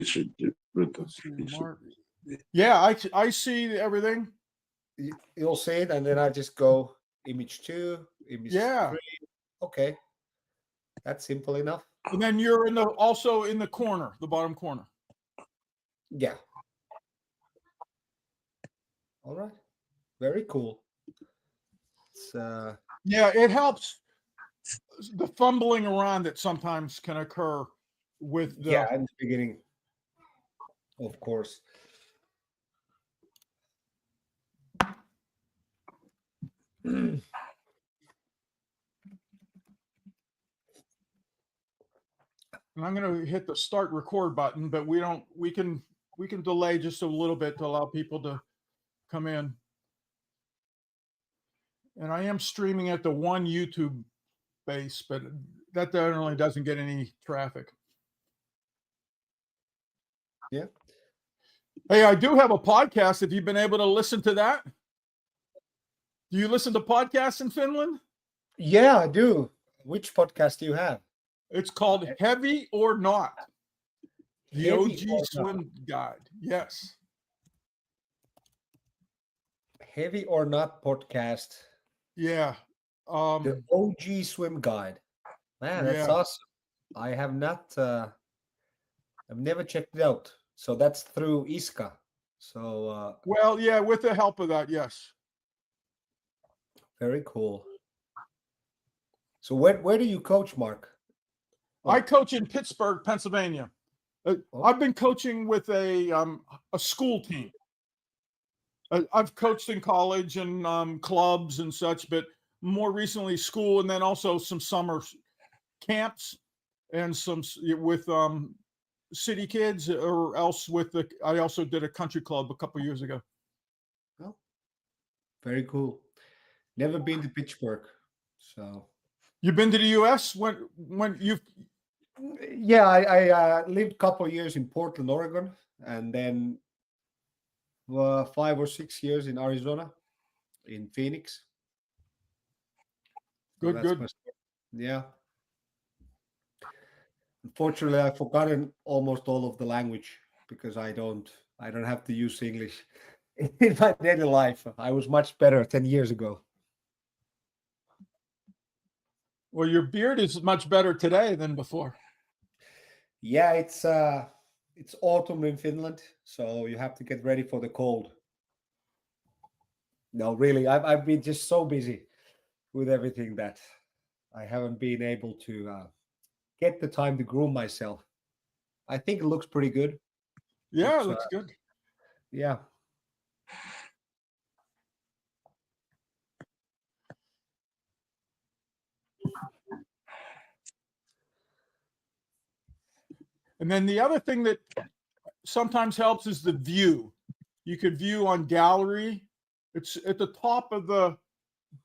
should do with Let's see, the Mark. Yeah, I see everything. You'll see it, and then I just go image 2, image Yeah. 3. Okay, that's simple enough. And then you're also in the corner, the bottom corner. Yeah. All right. Very cool. It's Yeah, it helps the fumbling around that sometimes can occur with the in the beginning, of course. And I'm going to hit the start record button, but we can delay just a little bit to allow people to come in. And I am streaming at the one YouTube base, but that generally doesn't get any traffic. Yeah. Hey, I do have a podcast. Have you been able to listen to that? Do you listen to podcasts in Finland? Yeah, I do. Which podcast do you have? It's called Heavy or Not. The Heavy OG or Swim Guide. Yes. Heavy or Not podcast. Yeah. The OG Swim Guide. Man, that's Yeah. awesome. I have not. I've never checked it out. So that's through ISCA. So Well, yeah, with the help of that, yes. very cool. So where do you coach, Mark? I coach in Pittsburgh, Pennsylvania. I've been coaching with a school team. I've coached in college and clubs and such, but more recently school, and then also some summer camps and some with city kids, or else with I also did a country club a couple years ago. Oh, very cool. Never been to Pittsburgh, so. You've been to the U.S. when you've? Yeah, I lived a couple of years in Portland, Oregon, and then 5 or 6 years in Arizona, in Phoenix. So Good. Yeah. Unfortunately, I've forgotten almost all of the language because I don't have to use English in my daily life. I was much better 10 years ago. Well, your beard is much better today than before. Yeah, it's autumn in Finland, so you have to get ready for the cold. No, really, I've been just so busy with everything that I haven't been able to get the time to groom myself. I think it looks pretty good. Yeah, it looks good. Yeah. And then the other thing that sometimes helps is the view. You could view on gallery. It's at the top of the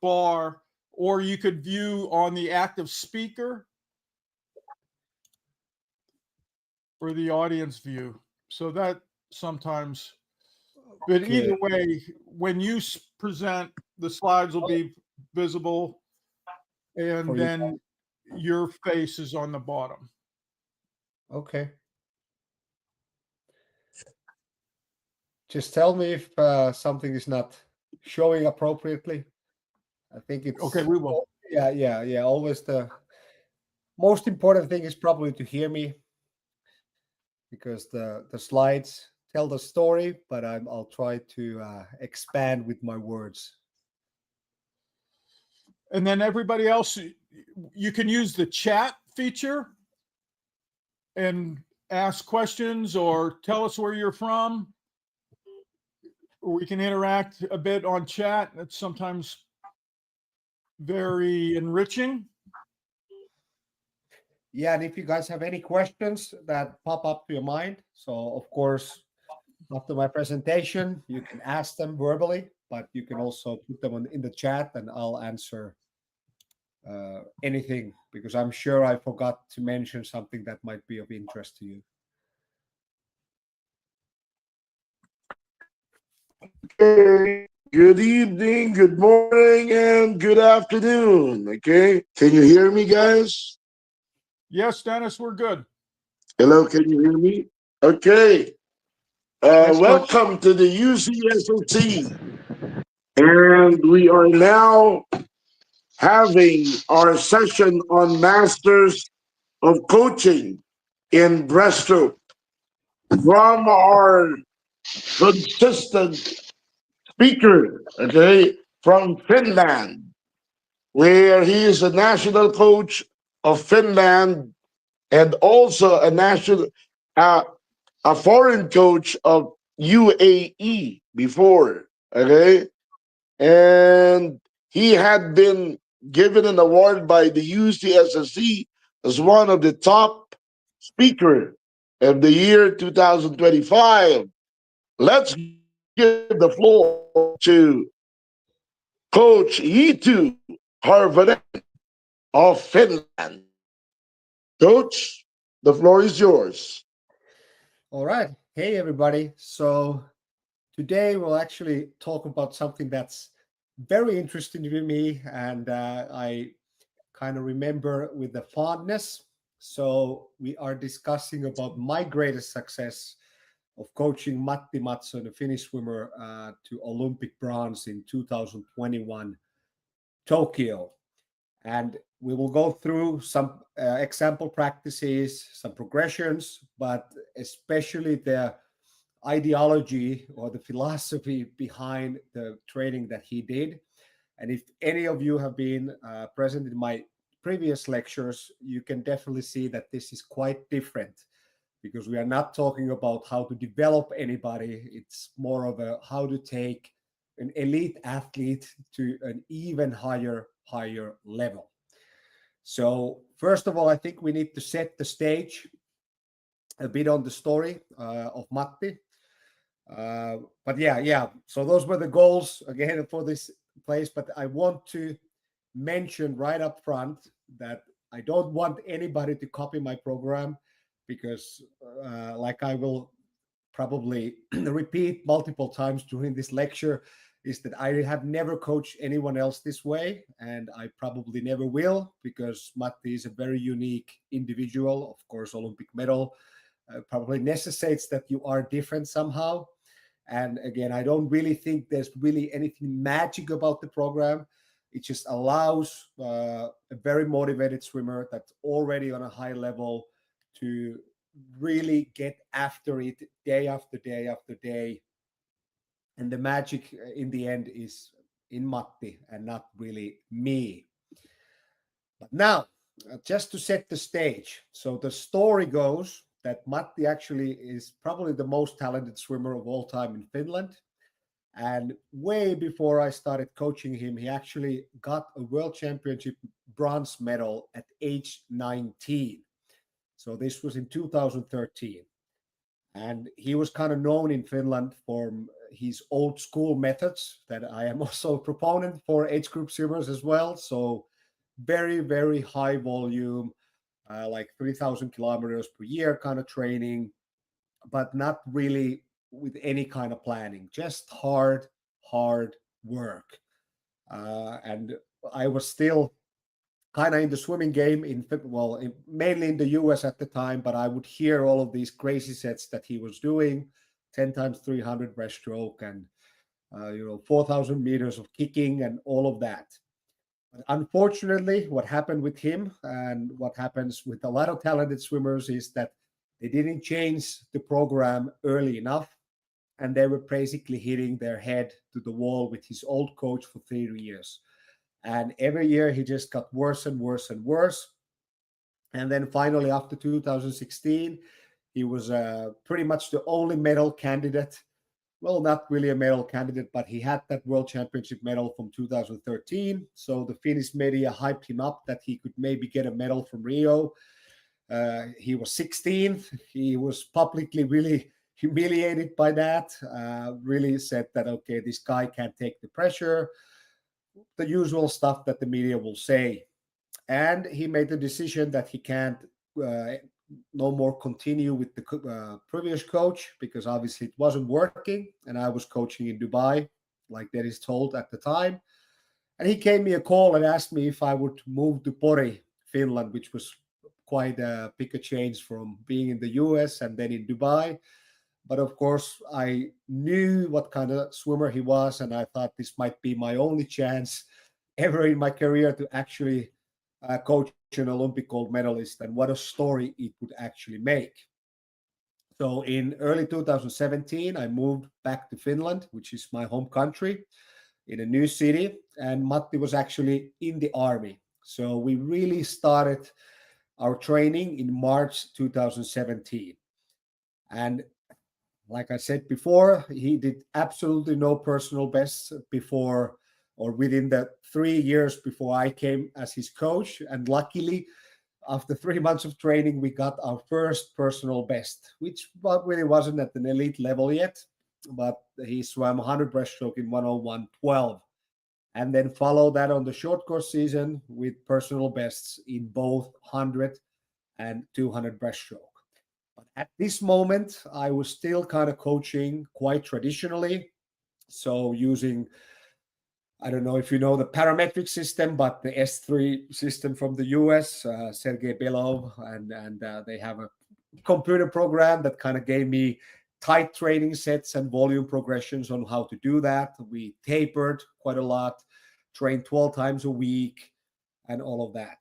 bar, or you could view on the active speaker or the audience view. So that sometimes, but either way, when you present, the slides will be visible, and then your face is on the bottom. Okay. Just tell me if something is not showing appropriately. I think it's okay. We will. Yeah. Always the most important thing is probably to hear me, because the slides tell the story, but I'll try to expand with my words. And then everybody else, you can use the chat feature and ask questions or tell us where you're from. We can interact a bit on chat. It's sometimes very enriching. Yeah, and if you guys have any questions that pop up to your mind, so of course, after my presentation, you can ask them verbally, but you can also put them in the chat, and I'll answer anything, because I'm sure I forgot to mention something that might be of interest to you. Okay. Good evening, good morning, and good afternoon. Okay. Can you hear me, guys? Yes, Dennis, we're good. Hello, can you hear me? Okay. Yes, coach. Welcome to the UCSOC. And we are now having our session on Masters of Coaching in breaststroke from our consistent speaker, okay, from Finland, where he is a national coach of Finland and also uh, a foreign coach of UAE before, okay, and he had been given an award by the UCSSC as one of the top speaker of the year 2025. Let's give the floor to Coach Eetu Karvonen of Finland. Coach, the floor is yours. All right. Hey, everybody. So today we'll actually talk about something that's very interesting to me, and I kind of remember with the fondness. So we are discussing about my greatest success of coaching Matti Mattsson, a Finnish swimmer, to Olympic bronze in 2021 Tokyo. And we will go through some example practices, some progressions, but especially the ideology or the philosophy behind the training that he did. And if any of you have been present in my previous lectures, you can definitely see that this is quite different because we are not talking about how to develop anybody. It's more of a how to take an elite athlete to an even higher level. So first of all, I think we need to set the stage a bit on the story of Matti. But yeah. So those were the goals again for this place. But I want to mention right up front that I don't want anybody to copy my program because, like I will probably repeat multiple times during this lecture, is that I have never coached anyone else this way, and I probably never will because Matti is a very unique individual. Of course, Olympic medal probably necessitates that you are different somehow. And again, I don't really think there's really anything magic about the program. It just allows a very motivated swimmer that's already on a high level to really get after it day after day after day. And the magic in the end is in Matti and not really me. But now, just to set the stage. So the story goes that Matti actually is probably the most talented swimmer of all time in Finland. And way before I started coaching him, he actually got a world championship bronze medal at age 19. So this was in 2013. And he was kind of known in Finland for his old school methods that I am also a proponent for age group swimmers as well. So very high volume, like 3,000 kilometers per year kind of training, but not really with any kind of planning, just hard work. And I was still kind of in the swimming game mainly in the US at the time, but I would hear all of these crazy sets that he was doing, 10 times 300 breaststroke and 4,000 meters of kicking and all of that. But unfortunately, what happened with him and what happens with a lot of talented swimmers is that they didn't change the program early enough, and they were basically hitting their head to the wall with his old coach for 3 years. And every year he just got worse and worse and worse. And then finally, after 2016, he was pretty much the only medal candidate. Well, not really a medal candidate, but he had that world championship medal from 2013. So the Finnish media hyped him up that he could maybe get a medal from Rio. He was 16th. He was publicly really humiliated by that. Really said that, okay, this guy can't take the pressure, the usual stuff that the media will say. And he made the decision that he can't no more continue with the previous coach because obviously it wasn't working. And I was coaching in Dubai, like that is told at the time. And he gave me a call and asked me if I would move to Pori, Finland, which was quite a bigger change from being in the US and then in Dubai. But of course, I knew what kind of swimmer he was, and I thought this might be my only chance ever in my career to actually coach an Olympic gold medalist, and what a story it would actually make. So in early 2017, I moved back to Finland, which is my home country, in a new city, and Matti was actually in the army. So we really started our training in March 2017. And like I said before, he did absolutely no personal bests before or within the 3 years before I came as his coach. And luckily, after 3 months of training, we got our first personal best, which really wasn't at an elite level yet, but he swam 100 breaststroke in 101.12. And then follow that on the short course season with personal bests in both 100 and 200 breaststroke. But at this moment, I was still kind of coaching quite traditionally. So using, I don't know if you know the parametric system, but the S3 system from the US, Sergey Belov, and they have a computer program that kind of gave me tight training sets and volume progressions on how to do that. We tapered quite a lot, trained 12 times a week, and all of that.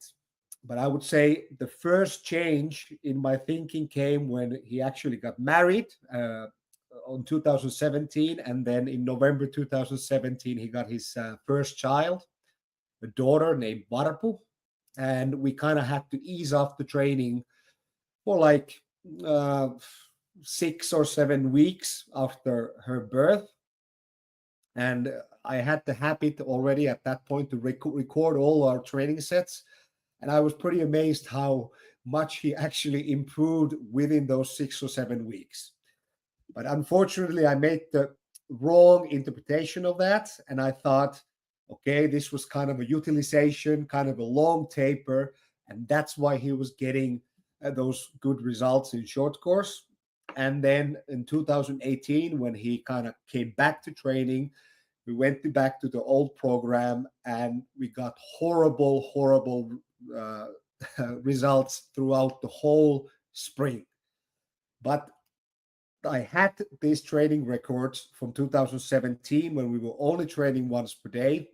But I would say the first change in my thinking came when he actually got married on 2017. And then in November 2017, he got his first child, a daughter named Varpu. And we kind of had to ease off the training for like 6 or 7 weeks after her birth. And I had the habit already at that point to record all our training sets. And I was pretty amazed how much he actually improved within those 6 or 7 weeks. But unfortunately, I made the wrong interpretation of that. And I thought, okay, this was kind of a utilization, kind of a long taper. And that's why he was getting those good results in short course. And then in 2018, when he kind of came back to training, we went back to the old program and we got horrible results throughout the whole spring. But I had these training records from 2017 when we were only training once per day.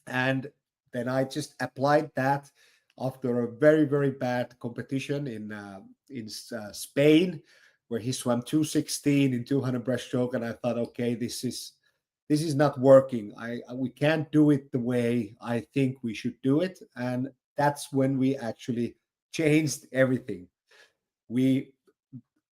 And then I just applied that after a very bad competition in Spain, where he swam 216 in 200 breaststroke. And I thought, okay, this is not working. We can't do it the way I think we should do it. And that's when we actually changed everything. We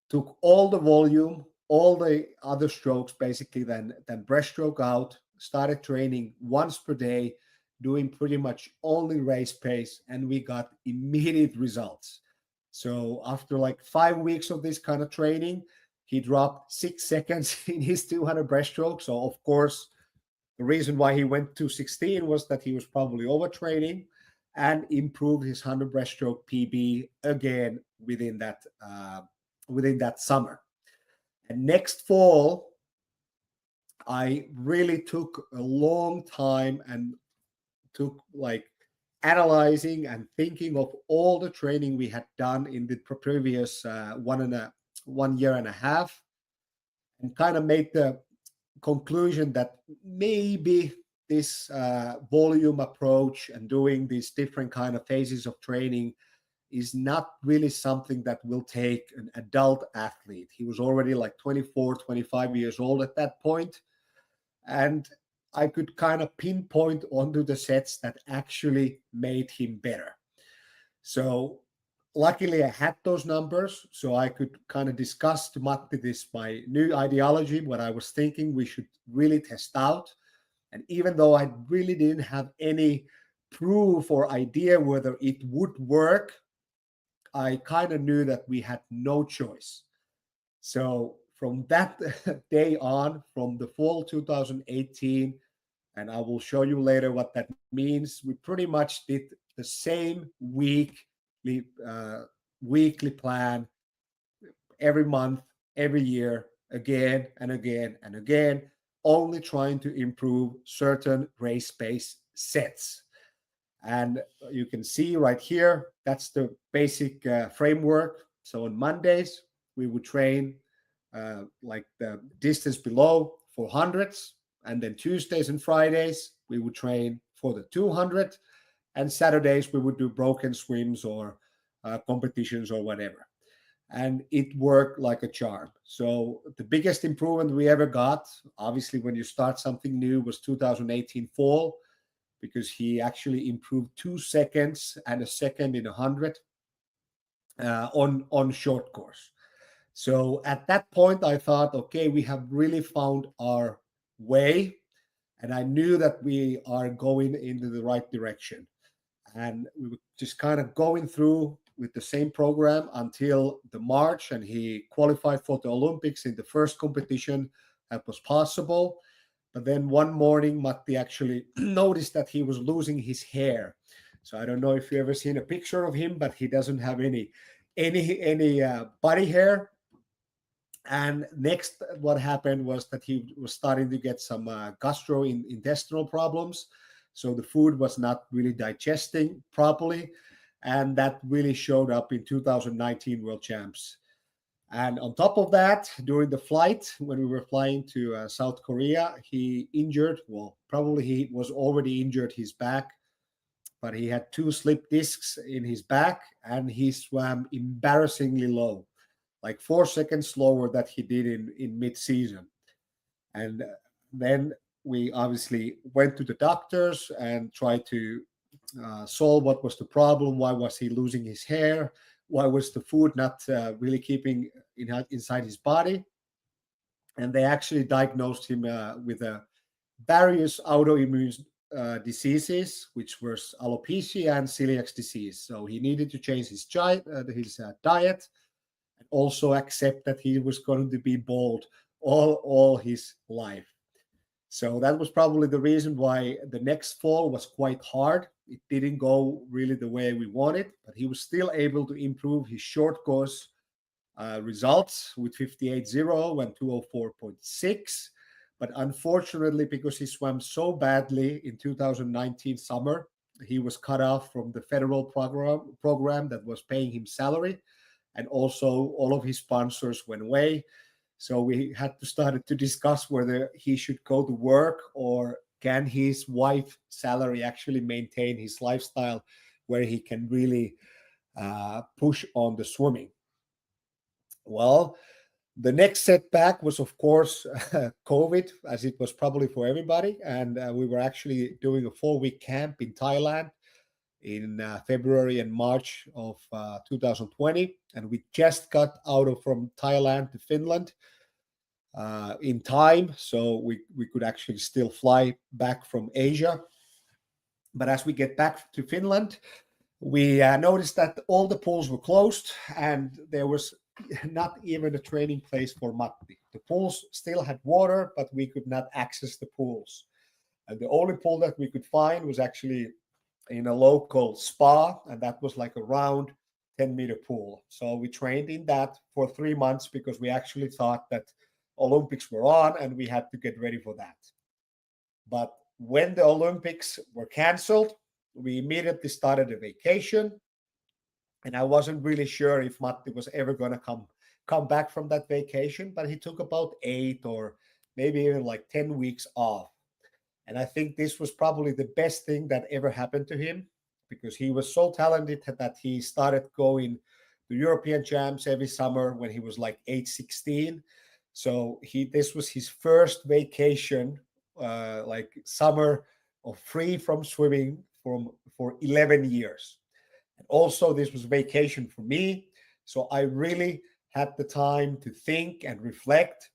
took all the volume, all the other strokes basically than breaststroke out, started training once per day, doing pretty much only race pace, and we got immediate results. So after like 5 weeks of this kind of training, he dropped 6 seconds in his 200 breaststroke. So of course, the reason why he went to 16 was that he was probably overtraining, and improved his 100 breaststroke PB again within that summer. And next fall, I really took a long time and took like analyzing and thinking of all the training we had done in the previous 1 year and a half, and kind of made the conclusion that maybe this volume approach and doing these different kind of phases of training is not really something that will take an adult athlete. He was already like 24, 25 years old at that point. And I could kind of pinpoint onto the sets that actually made him better. So luckily I had those numbers, so I could kind of discuss to Matti this, my new ideology, what I was thinking we should really test out. And even though I really didn't have any proof or idea whether it would work, I kind of knew that we had no choice. So from that day on, from the fall 2018, and I will show you later what that means, we pretty much did the same weekly plan every month, every year, again and again and again, only trying to improve certain race pace sets. And you can see right here, that's the basic framework. So on Mondays, we would train like the distance below for hundreds. And then Tuesdays and Fridays, we would train for the 200. And Saturdays, we would do broken swims or competitions or whatever. And it worked like a charm. So the biggest improvement we ever got, obviously, when you start something new, was 2018 fall, because he actually improved 2 seconds and a second in 100 on short course. So at that point, I thought, okay, we have really found our way, and I knew that we are going into the right direction. And we were just kind of going through with the same program until the March, and he qualified for the Olympics in the first competition that was possible. But then one morning, Matti actually noticed that he was losing his hair. So I don't know if you ever seen a picture of him, but he doesn't have any body hair. And next, what happened was that he was starting to get some gastrointestinal problems. So the food was not really digesting properly. And that really showed up in 2019 World Champs. And on top of that, during the flight, when we were flying to South Korea, he injured, well, probably he was already injured his back, but he had 2 slip discs in his back, and he swam embarrassingly low, like 4 seconds slower than he did in mid-season. And then we obviously went to the doctors and tried to solve what was the problem. Why was he losing his hair? Why was the food not really keeping inside his body? And they actually diagnosed him with various autoimmune diseases, which were alopecia and celiac disease. So he needed to change his diet and also accept that he was going to be bald all his life. So that was probably the reason why the next fall was quite hard. It didn't go really the way we wanted, but he was still able to improve his short course results with 58.0 and 204.6. But unfortunately, because he swam so badly in 2019 summer, he was cut off from the federal program that was paying him salary. And also all of his sponsors went away. So we had to start to discuss whether he should go to work, or can his wife's salary actually maintain his lifestyle where he can really push on the swimming. Well, the next setback was, of course, COVID, as it was probably for everybody. And we were actually doing a 4-week camp in Thailand in February and March of 2020. And we just got from Thailand to Finland in time. So we could actually still fly back from Asia. But as we get back to Finland, we noticed that all the pools were closed, and there was not even a training place for Matti. The pools still had water, but we could not access the pools. And the only pool that we could find was actually in a local spa, and that was like a round 10-meter pool. So we trained in that for 3 months because we actually thought that Olympics were on and we had to get ready for that. But when the Olympics were canceled, we immediately started a vacation. And I wasn't really sure if Matti was ever going to come back from that vacation, but he took about 8 or maybe even like 10 weeks off. And I think this was probably the best thing that ever happened to him, because he was so talented that he started going to European champs every summer when he was like age 16. So this was his first vacation, like summer of free from swimming for 11 years. And also this was vacation for me. So I really had the time to think and reflect.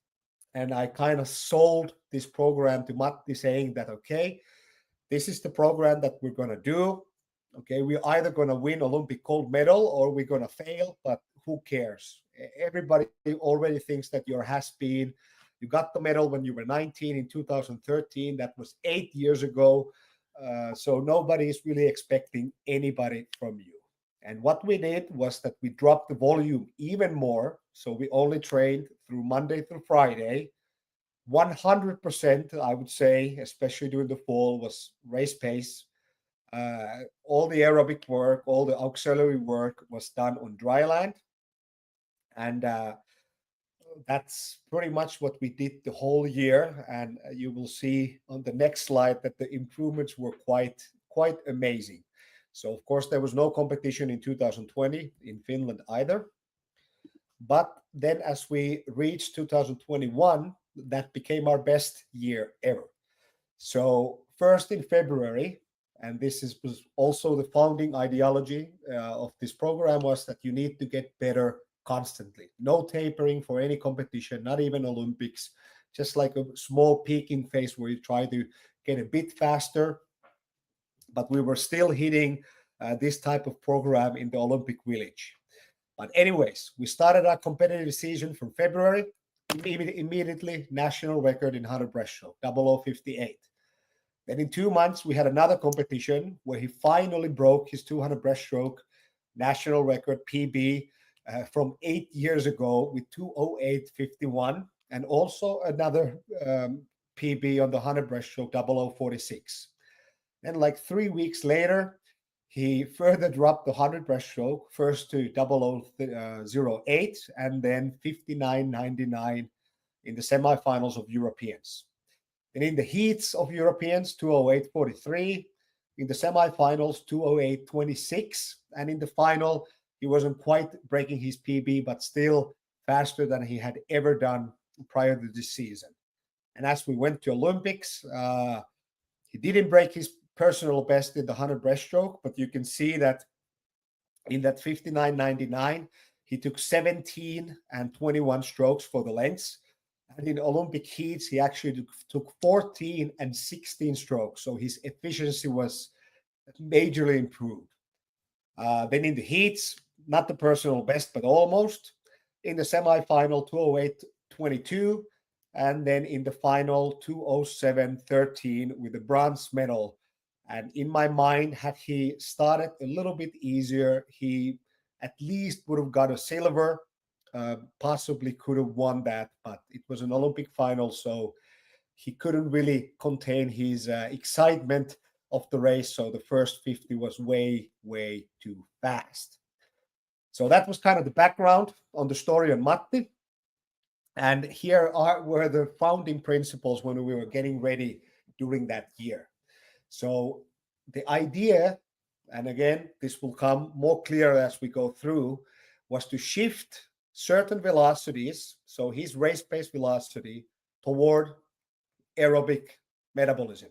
And I kind of sold this program to Matti, saying that, okay, this is the program that we're going to do. Okay, we're either going to win Olympic gold medal or we're going to fail, but who cares? Everybody already thinks that you're has-been. You got the medal when you were 19 in 2013. That was 8 years ago. So nobody is really expecting anybody from you. And what we did was that we dropped the volume even more. So we only trained through Monday through Friday. 100%, I would say, especially during the fall, was race pace. All the aerobic work, all the auxiliary work was done on dry land. And that's pretty much what we did the whole year. And you will see on the next slide that the improvements were quite amazing. So, of course, there was no competition in 2020 in Finland either. But then as we reached 2021, that became our best year ever. So first in February, and was also the founding ideology of this program, was that you need to get better constantly. No tapering for any competition, not even Olympics, just like a small peaking phase where you try to get a bit faster. But we were still hitting this type of program in the Olympic Village. But anyways, we started our competitive season from February. Immediately, national record in 100 breaststroke, 0058. Then in 2 months, we had another competition where he finally broke his 200 breaststroke national record PB from 8 years ago with 208.51, and also another PB on the 100 breaststroke, 0046. Then like 3 weeks later, he further dropped the 100 breaststroke, first to 0008 and then 59.99 in the semifinals of Europeans. And in the heats of Europeans, 208.43. In the semifinals, 208.26. And in the final, he wasn't quite breaking his PB, but still faster than he had ever done prior to this season. And as we went to Olympics, he didn't break his personal best in the 100 breaststroke, but you can see that in that 59.99, he took 17 and 21 strokes for the lengths. And in Olympic heats, he actually took 14 and 16 strokes. So his efficiency was majorly improved. Then in the heats, not the personal best, but almost. In the semifinal, 208.22. And then in the final, 207.13 with the bronze medal. And in my mind, had he started a little bit easier, he at least would have got a silver, possibly could have won that, but it was an Olympic final, so he couldn't really contain his excitement of the race. So the first 50 was way too fast. So that was kind of the background on the story on Matti. And here were the founding principles when we were getting ready during that year. So the idea, and again, this will come more clear as we go through, was to shift certain velocities, so his race pace velocity, toward aerobic metabolism.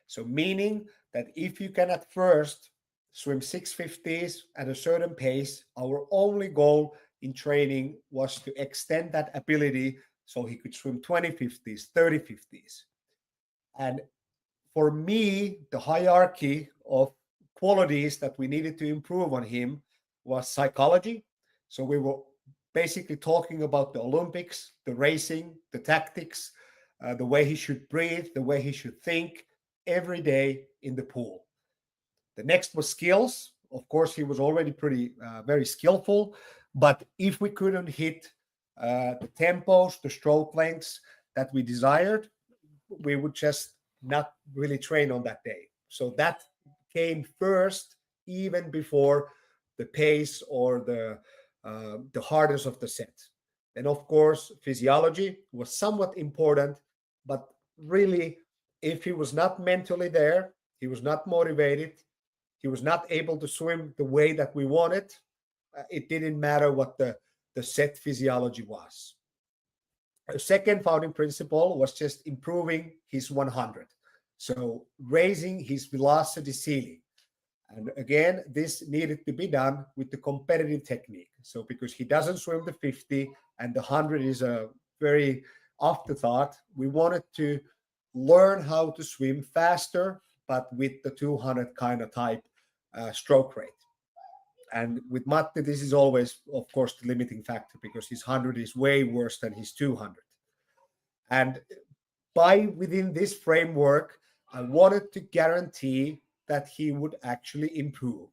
So meaning that if you can at first swim 650s at a certain pace, our only goal in training was to extend that ability so he could swim 2050s, 3050s. And for me, the hierarchy of qualities that we needed to improve on him was psychology. So we were basically talking about the Olympics, the racing, the tactics, the way he should breathe, the way he should think every day in the pool. The next was skills. Of course, he was already very skillful, but if we couldn't hit the tempos, the stroke lengths that we desired, we would just not really train on that day. So that came first, even before the pace or the hardness of the set. And of course, physiology was somewhat important, but really, if he was not mentally there, he was not motivated, he was not able to swim the way that we wanted, it didn't matter what the set physiology was. A second founding principle was just improving his 100. So raising his velocity ceiling. And again, this needed to be done with the competitive technique. So because he doesn't swim the 50 and the 100 is a very afterthought, we wanted to learn how to swim faster, but with the 200 kind of type stroke rate. And with Matti, this is always, of course, the limiting factor because his 100 is way worse than his 200. And within this framework, I wanted to guarantee that he would actually improve,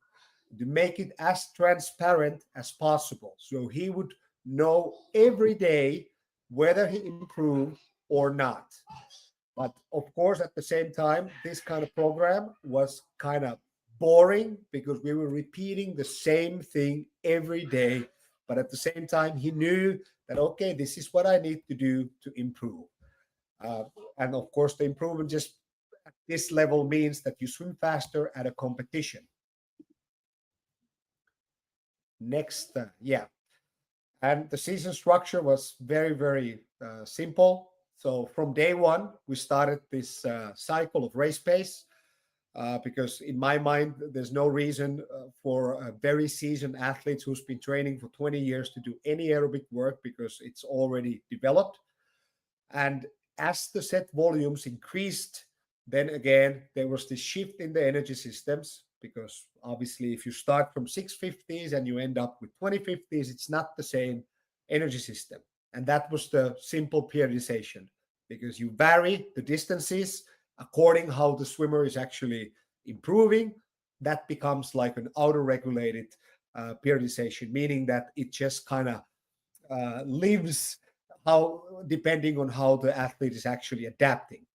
to make it as transparent as possible. So he would know every day whether he improved or not. But of course, at the same time, this kind of program was kind of boring because we were repeating the same thing every day. But at the same time, he knew that, okay, this is what I need to do to improve. And of course, the improvement just at this level means that you swim faster at a competition. Next, yeah. And the season structure was very, very simple. So from day one, we started this cycle of race pace because in my mind, there's no reason for a very seasoned athlete who's been training for 20 years to do any aerobic work because it's already developed. And as the set volumes increased, then again, there was this shift in the energy systems because obviously, if you start from 650s and you end up with 2050s, it's not the same energy system. And that was the simple periodization because you vary the distances according how the swimmer is actually improving. That becomes like an auto-regulated periodization, meaning that it just kind of lives how depending on how the athlete is actually adapting.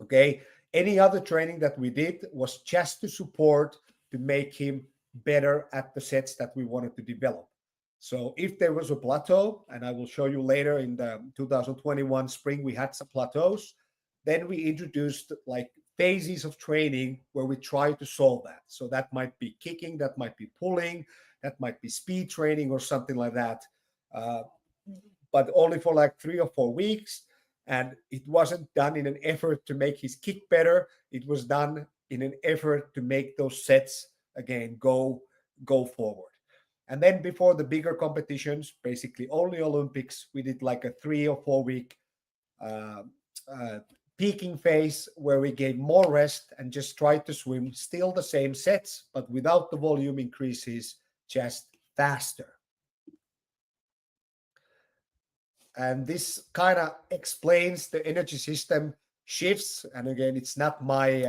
Okay, any other training that we did was just to support to make him better at the sets that we wanted to develop. So if there was a plateau, and I will show you later in the 2021 spring, we had some plateaus, then we introduced like phases of training where we try to solve that. So that might be kicking, that might be pulling, that might be speed training or something like that. But only for like 3 or 4 weeks. And it wasn't done in an effort to make his kick better. It was done in an effort to make those sets again go forward. And then before the bigger competitions, basically only Olympics, we did like a 3 or 4 week peaking phase where we gave more rest and just tried to swim still the same sets, but without the volume increases, just faster. And this kind of explains the energy system shifts. And again, it's not my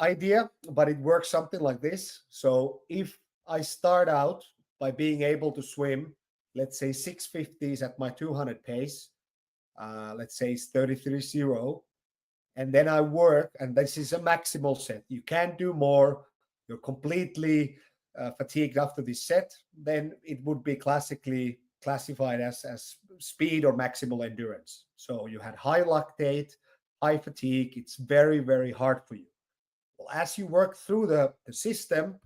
idea, but it works something like this. So if I start out by being able to swim, let's say 650s at my 200 pace, let's say it's 33.0, and then I work, and this is a maximal set. You can't do more. You're completely fatigued after this set. Then it would be classified as speed or maximal endurance. So you had high lactate, high fatigue. It's very, very hard for you. Well, as you work through the system,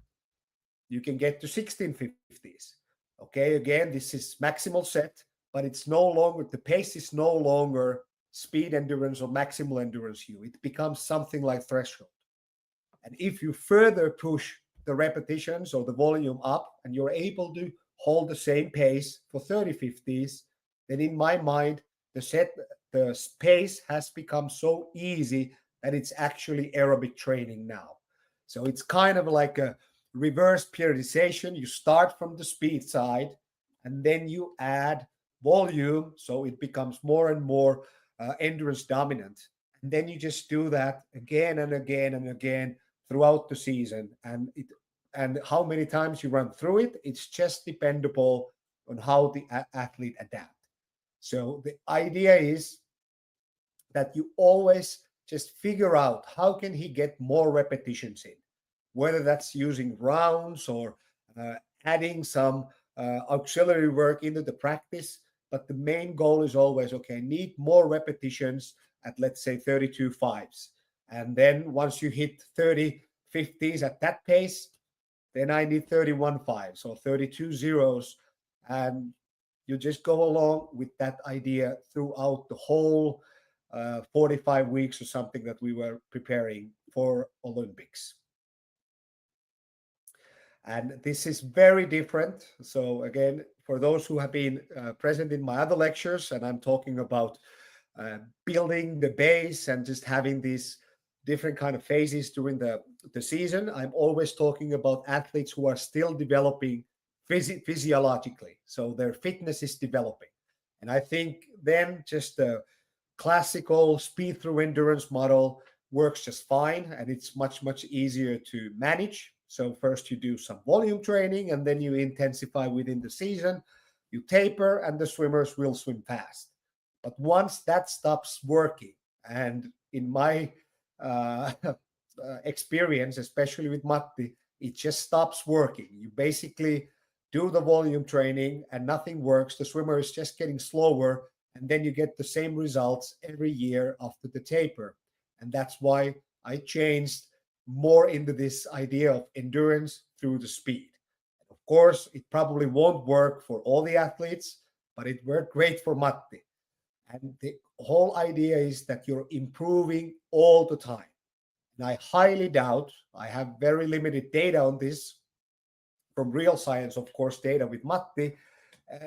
you can get to 1650s. Okay, again, this is maximal set, but it's no longer, the pace is no longer speed endurance or maximal endurance you. It becomes something like threshold. And if you further push the repetitions or the volume up and you're able to hold the same pace for 3050s, then in my mind, the pace has become so easy that it's actually aerobic training now. So it's kind of like a reverse periodization. You start from the speed side and then you add volume, so it becomes more and more endurance dominant. And then you just do that again and again and again throughout the season. And how many times you run through it, it's just dependable on how the athlete adapt. So the idea is that you always just figure out how can he get more repetitions in, whether that's using rounds or adding some auxiliary work into the practice. But the main goal is always, okay, I need more repetitions at, let's say, 32 fives. And then once you hit 30 50s at that pace, then I need 31 fives or 32 zeros. And you just go along with that idea throughout the whole 45 weeks or something that we were preparing for Olympics. And this is very different. So again, for those who have been present in my other lectures, and I'm talking about building the base and just having these different kind of phases during the season, I'm always talking about athletes who are still developing physiologically. So their fitness is developing. And I think then just the classical speed through endurance model works just fine. And it's much, much easier to manage. So first you do some volume training and then you intensify within the season, you taper and the swimmers will swim fast. But once that stops working, and in my experience, especially with Matti, it just stops working. You basically do the volume training and nothing works. The swimmer is just getting slower, and then you get the same results every year after the taper. And that's why I changed more into this idea of endurance through the speed. Of course, it probably won't work for all the athletes, but it worked great for Matti. And the whole idea is that you're improving all the time. And I highly doubt, I have very limited data on this from real science, of course, data with Matti,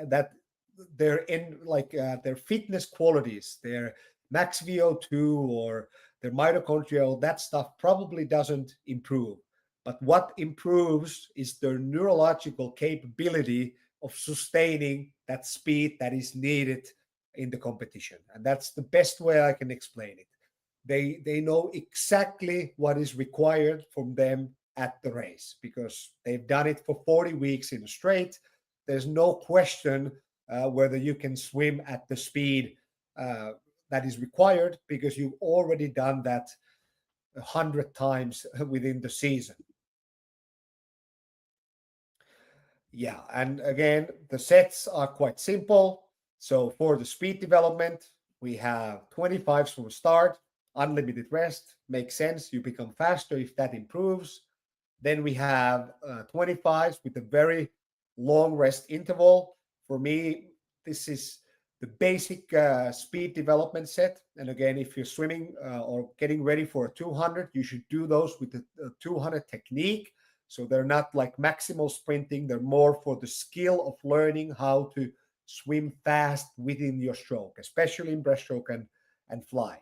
that their fitness qualities, their max VO2 or their mitochondrial, that stuff probably doesn't improve. But what improves is their neurological capability of sustaining that speed that is needed in the competition. And that's the best way I can explain it. They know exactly what is required from them at the race because they've done it for 40 weeks in a straight. There's no question whether you can swim at the speed that is required because you've already done that 100 times within the season. Yeah, and again, the sets are quite simple. So for the speed development, we have 25s from start, unlimited rest, makes sense. You become faster if that improves. Then we have 25s with a very long rest interval. For me, this is the basic speed development set. And again, if you're swimming or getting ready for a 200, you should do those with the 200 technique. So they're not like maximal sprinting. They're more for the skill of learning how to swim fast within your stroke, especially in breaststroke and fly.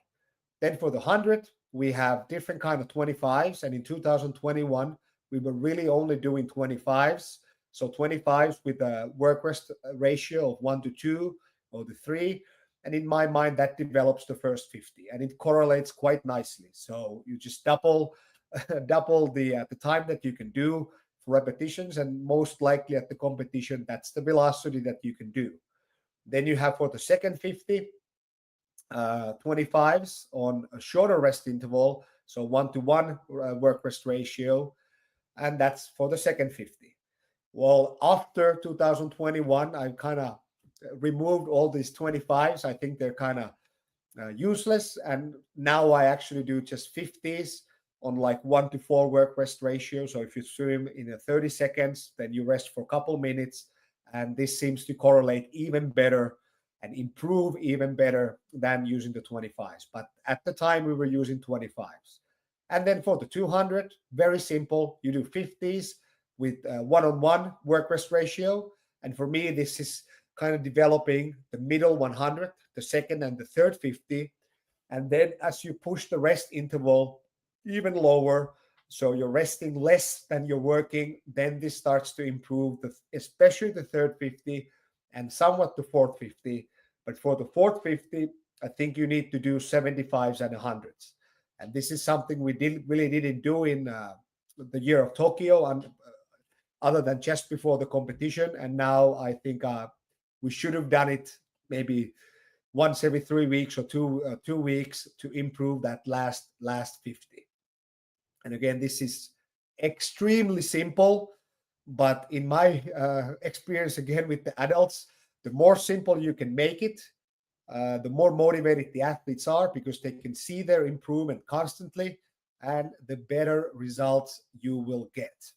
Then for the 100, we have different kind of 25s. And in 2021, we were really only doing 25s. So 25s with a work rest ratio of 1:2 or the 3. And in my mind, that develops the first 50 and it correlates quite nicely. So you just double the time that you can do for repetitions, and most likely at the competition, that's the velocity that you can do. Then you have for the second 50, 25s on a shorter rest interval, so 1:1 work rest ratio, and that's for the second 50. Well, after 2021, I kind of removed all these 25s. I think they're kind of useless, and now I actually do just 50s on like 1:4 work rest ratio. So if you swim in 30 seconds, then you rest for a couple minutes, and this seems to correlate even better and improve even better than using the 25s. But at the time, we were using 25s. And then for the 200, very simple. You do 50s with one-on-one work rest ratio. And for me, this is kind of developing the middle 100, the second and the third 50. And then as you push the rest interval even lower, so you're resting less than you're working, then this starts to improve, especially the third 50 and somewhat the fourth 50. But for the fourth 50, I think you need to do 75s and 100s. And this is something we really didn't do in the year of Tokyo, and other than just before the competition. And now I think we should have done it maybe once every 3 weeks or 2 weeks to improve that last 50. And again, this is extremely simple, but in my experience again with the adults, the more simple you can make it, the more motivated the athletes are because they can see their improvement constantly, and the better results you will get.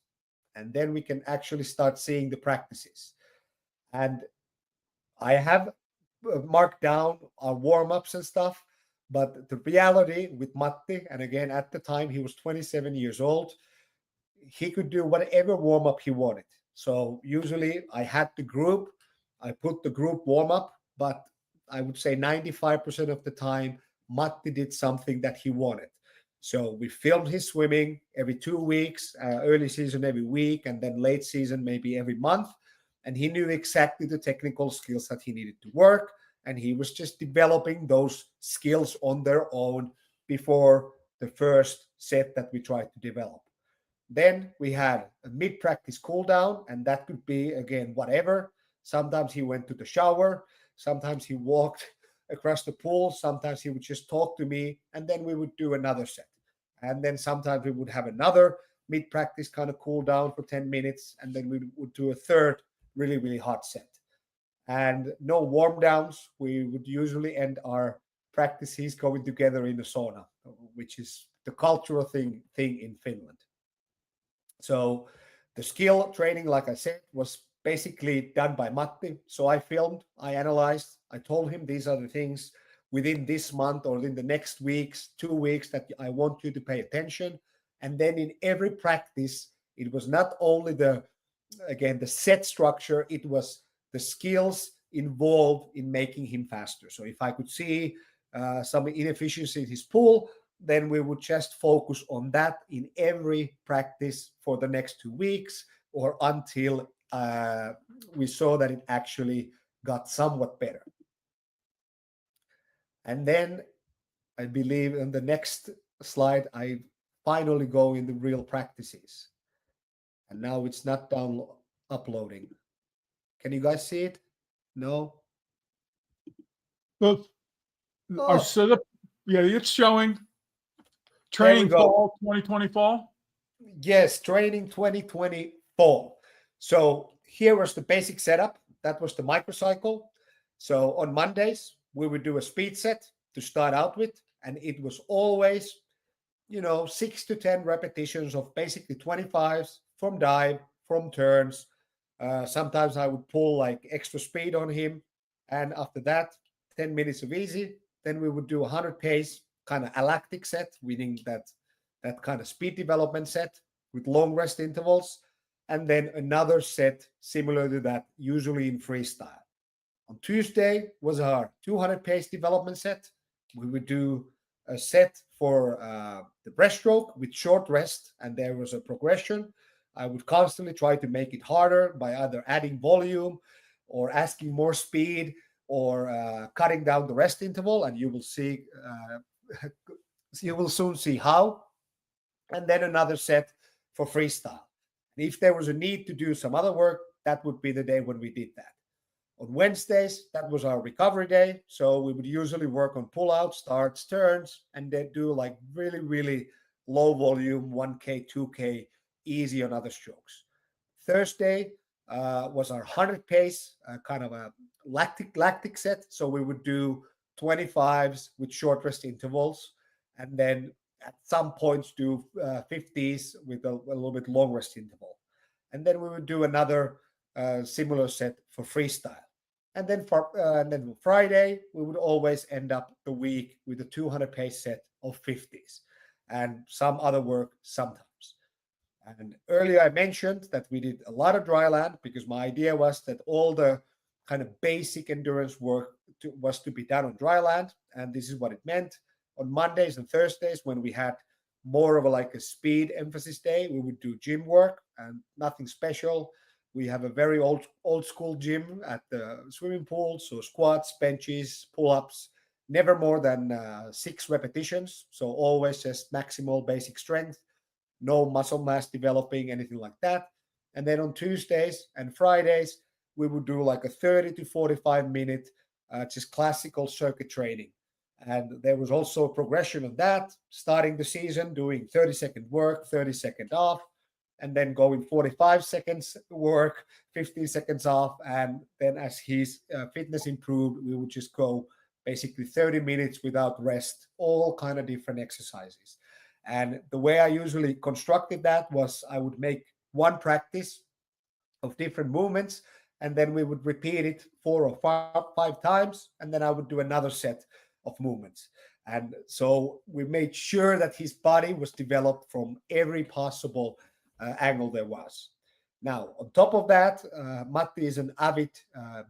And then we can actually start seeing the practices. And I have marked down our warm-ups and stuff, but the reality with Matti, and again, at the time he was 27 years old, he could do whatever warm-up he wanted. So usually I had the group, I put the group warm-up, but I would say 95% of the time, Matti did something that he wanted. So we filmed his swimming every 2 weeks, early season every week, and then late season maybe every month. And he knew exactly the technical skills that he needed to work. And he was just developing those skills on their own before the first set that we tried to develop. Then we had a mid-practice cool down, and that could be, again, whatever. Sometimes he went to the shower. Sometimes he walked across the pool. Sometimes he would just talk to me, and then we would do another set. And then sometimes we would have another mid-practice kind of cool down for 10 minutes. And then we would do a third really, really hot set. And no warm downs. We would usually end our practices going together in the sauna, which is the cultural thing in Finland. So the skill training, like I said, was basically done by Matti. So I filmed, I analyzed, I told him these are the things within this month or in the next weeks, 2 weeks that I want you to pay attention. And then in every practice, it was not only the set structure, it was the skills involved in making him faster. So if I could see some inefficiency in his pull, then we would just focus on that in every practice for the next 2 weeks or until we saw that it actually got somewhat better. And then I believe in the next slide, I finally go in the real practices. And now it's not uploading. Can you guys see it? No? Our setup, yeah, it's showing. Training fall 2020 fall? Yes, training 2020 fall. So here was the basic setup. That was the microcycle. So on Mondays, we would do a speed set to start out with. And it was always, 6 to 10 repetitions of basically 25s from dive, from turns. Sometimes I would pull like extra speed on him. And after that, 10 minutes of easy. Then we would do 100 pace kind of lactic set, meaning that kind of speed development set with long rest intervals. And then another set similar to that, usually in freestyle. On Tuesday was our 200 pace development set. We would do a set for the breaststroke with short rest, and there was a progression. I would constantly try to make it harder by either adding volume or asking more speed or cutting down the rest interval, and you will see you will soon see how. And then another set for freestyle. And if there was a need to do some other work, that would be the day when we did that. On Wednesdays, that was our recovery day. So we would usually work on pull-outs, starts, turns, and then do like really, really low volume, 1K, 2K, easy on other strokes. Thursday was our 100 pace, kind of a lactic set. So we would do 25s with short rest intervals, and then at some points do 50s with a little bit long rest interval. And then we would do another similar set for freestyle. And then for Friday, we would always end up the week with a 200 pace set of 50s and some other work sometimes. And earlier I mentioned that we did a lot of dry land because my idea was that all the kind of basic endurance work was to be done on dry land. And this is what it meant. On Mondays and Thursdays, when we had more of a speed emphasis day, we would do gym work and nothing special. We have a very old school gym at the swimming pool. So squats, benches, pull-ups, never more than 6 repetitions. So always just maximal basic strength, no muscle mass developing, anything like that. And then on Tuesdays and Fridays, we would do like a 30 to 45 minute just classical circuit training. And there was also a progression of that, starting the season, doing 30-second work, 30-second off, and then going 45 seconds work, 15 seconds off. And then as his fitness improved, we would just go basically 30 minutes without rest, all kind of different exercises. And the way I usually constructed that was I would make one practice of different movements, and then we would repeat it 4 or 5 times, and then I would do another set of movements. And so we made sure that his body was developed from every possible angle there was. Now, on top of that, Matti is an avid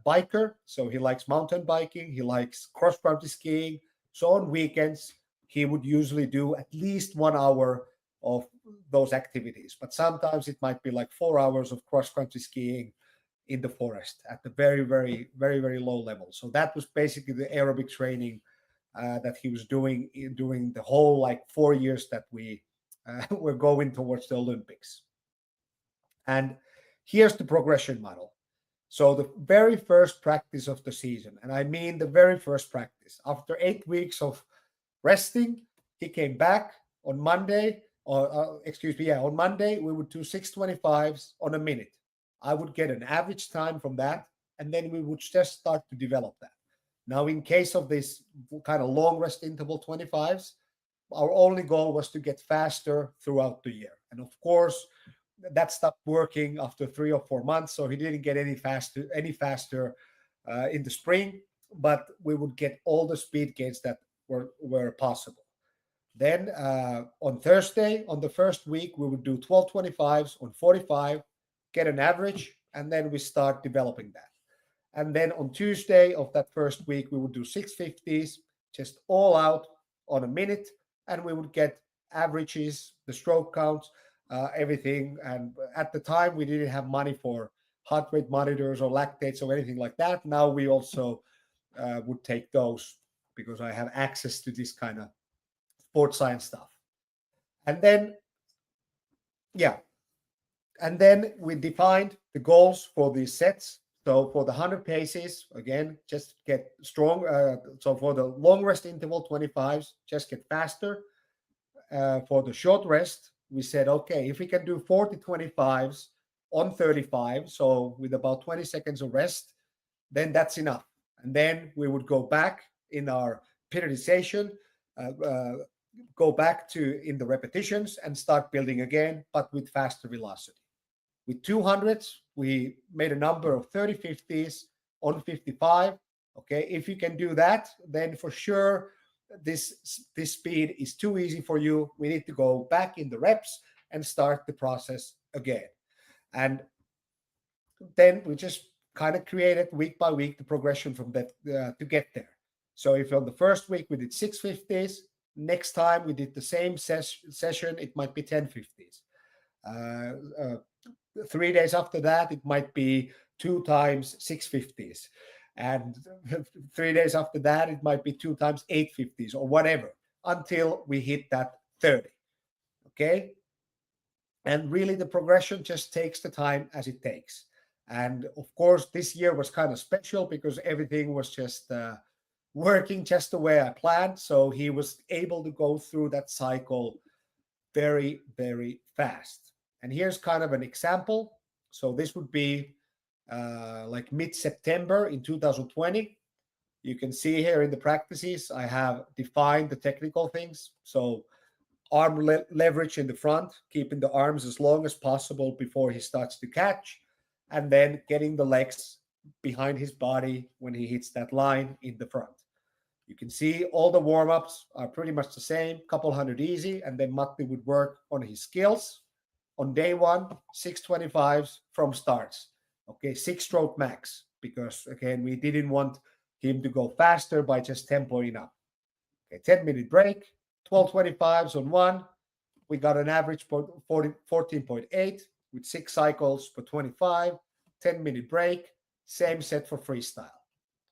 biker, so he likes mountain biking, he likes cross-country skiing. So on weekends, he would usually do at least 1 hour of those activities, but sometimes it might be like 4 hours of cross-country skiing in the forest at the very, very, very, very low level. So that was basically the aerobic training that he was doing during the whole 4 years that we were going towards the Olympics. And here's the progression model. So the very first practice of the season, and I mean the very first practice, after 8 weeks of resting, he came back On Monday, on Monday, we would do 625s on a minute. I would get an average time from that, and then we would just start to develop that. Now, in case of this kind of long rest interval 25s, our only goal was to get faster throughout the year. And of course, that stopped working after 3 or 4 months, so he didn't get any faster in the spring, but we would get all the speed gains that were possible. Then on Thursday, on the first week, we would do 1225s on 45, get an average, and then we start developing that. And then on Tuesday of that first week, we would do 650s, just all out on a minute, and we would get averages, the stroke counts, everything. And at the time, we didn't have money for heart rate monitors or lactates or anything like that. Now we also would take those because I have access to this kind of sports science stuff. And then, we defined the goals for these sets. So for the 100 paces, again, just get strong. So for the long rest interval 25s, just get faster. For the short rest, we said, okay, if we can do 40 25s on 35, so with about 20 seconds of rest, then that's enough. And then we would go back in our periodization, go back to in the repetitions and start building again, but with faster velocity. With 200s, we made a number of 30 50s on 55. Okay, if you can do that, then for sure this speed is too easy for you. We need to go back in the reps and start the process again. And then we just kind of created week by week the progression from that to get there. So if on the first week we did 650s, next time we did the same session, it might be 1050s. 3 days after that, it might be 2 times 650s. And 3 days after that, it might be 2 times 850s or whatever until we hit that 30. Okay. And really the progression just takes the time as it takes. And of course, this year was kind of special because everything was just working just the way I planned. So he was able to go through that cycle very, very fast. And here's kind of an example. So this would be like mid-September in 2020. You can see here in the practices, I have defined the technical things. So arm leverage in the front, keeping the arms as long as possible before he starts to catch, and then getting the legs behind his body when he hits that line in the front. You can see all the warm-ups are pretty much the same, couple hundred easy, and then Matti would work on his skills. On day one, 625s from starts. Okay, 6-stroke max, because again, we didn't want him to go faster by just tempoing up. Okay, 10-minute break, 1225s on one. We got an average 14.8 with 6 cycles per 25, 10-minute break, same set for freestyle.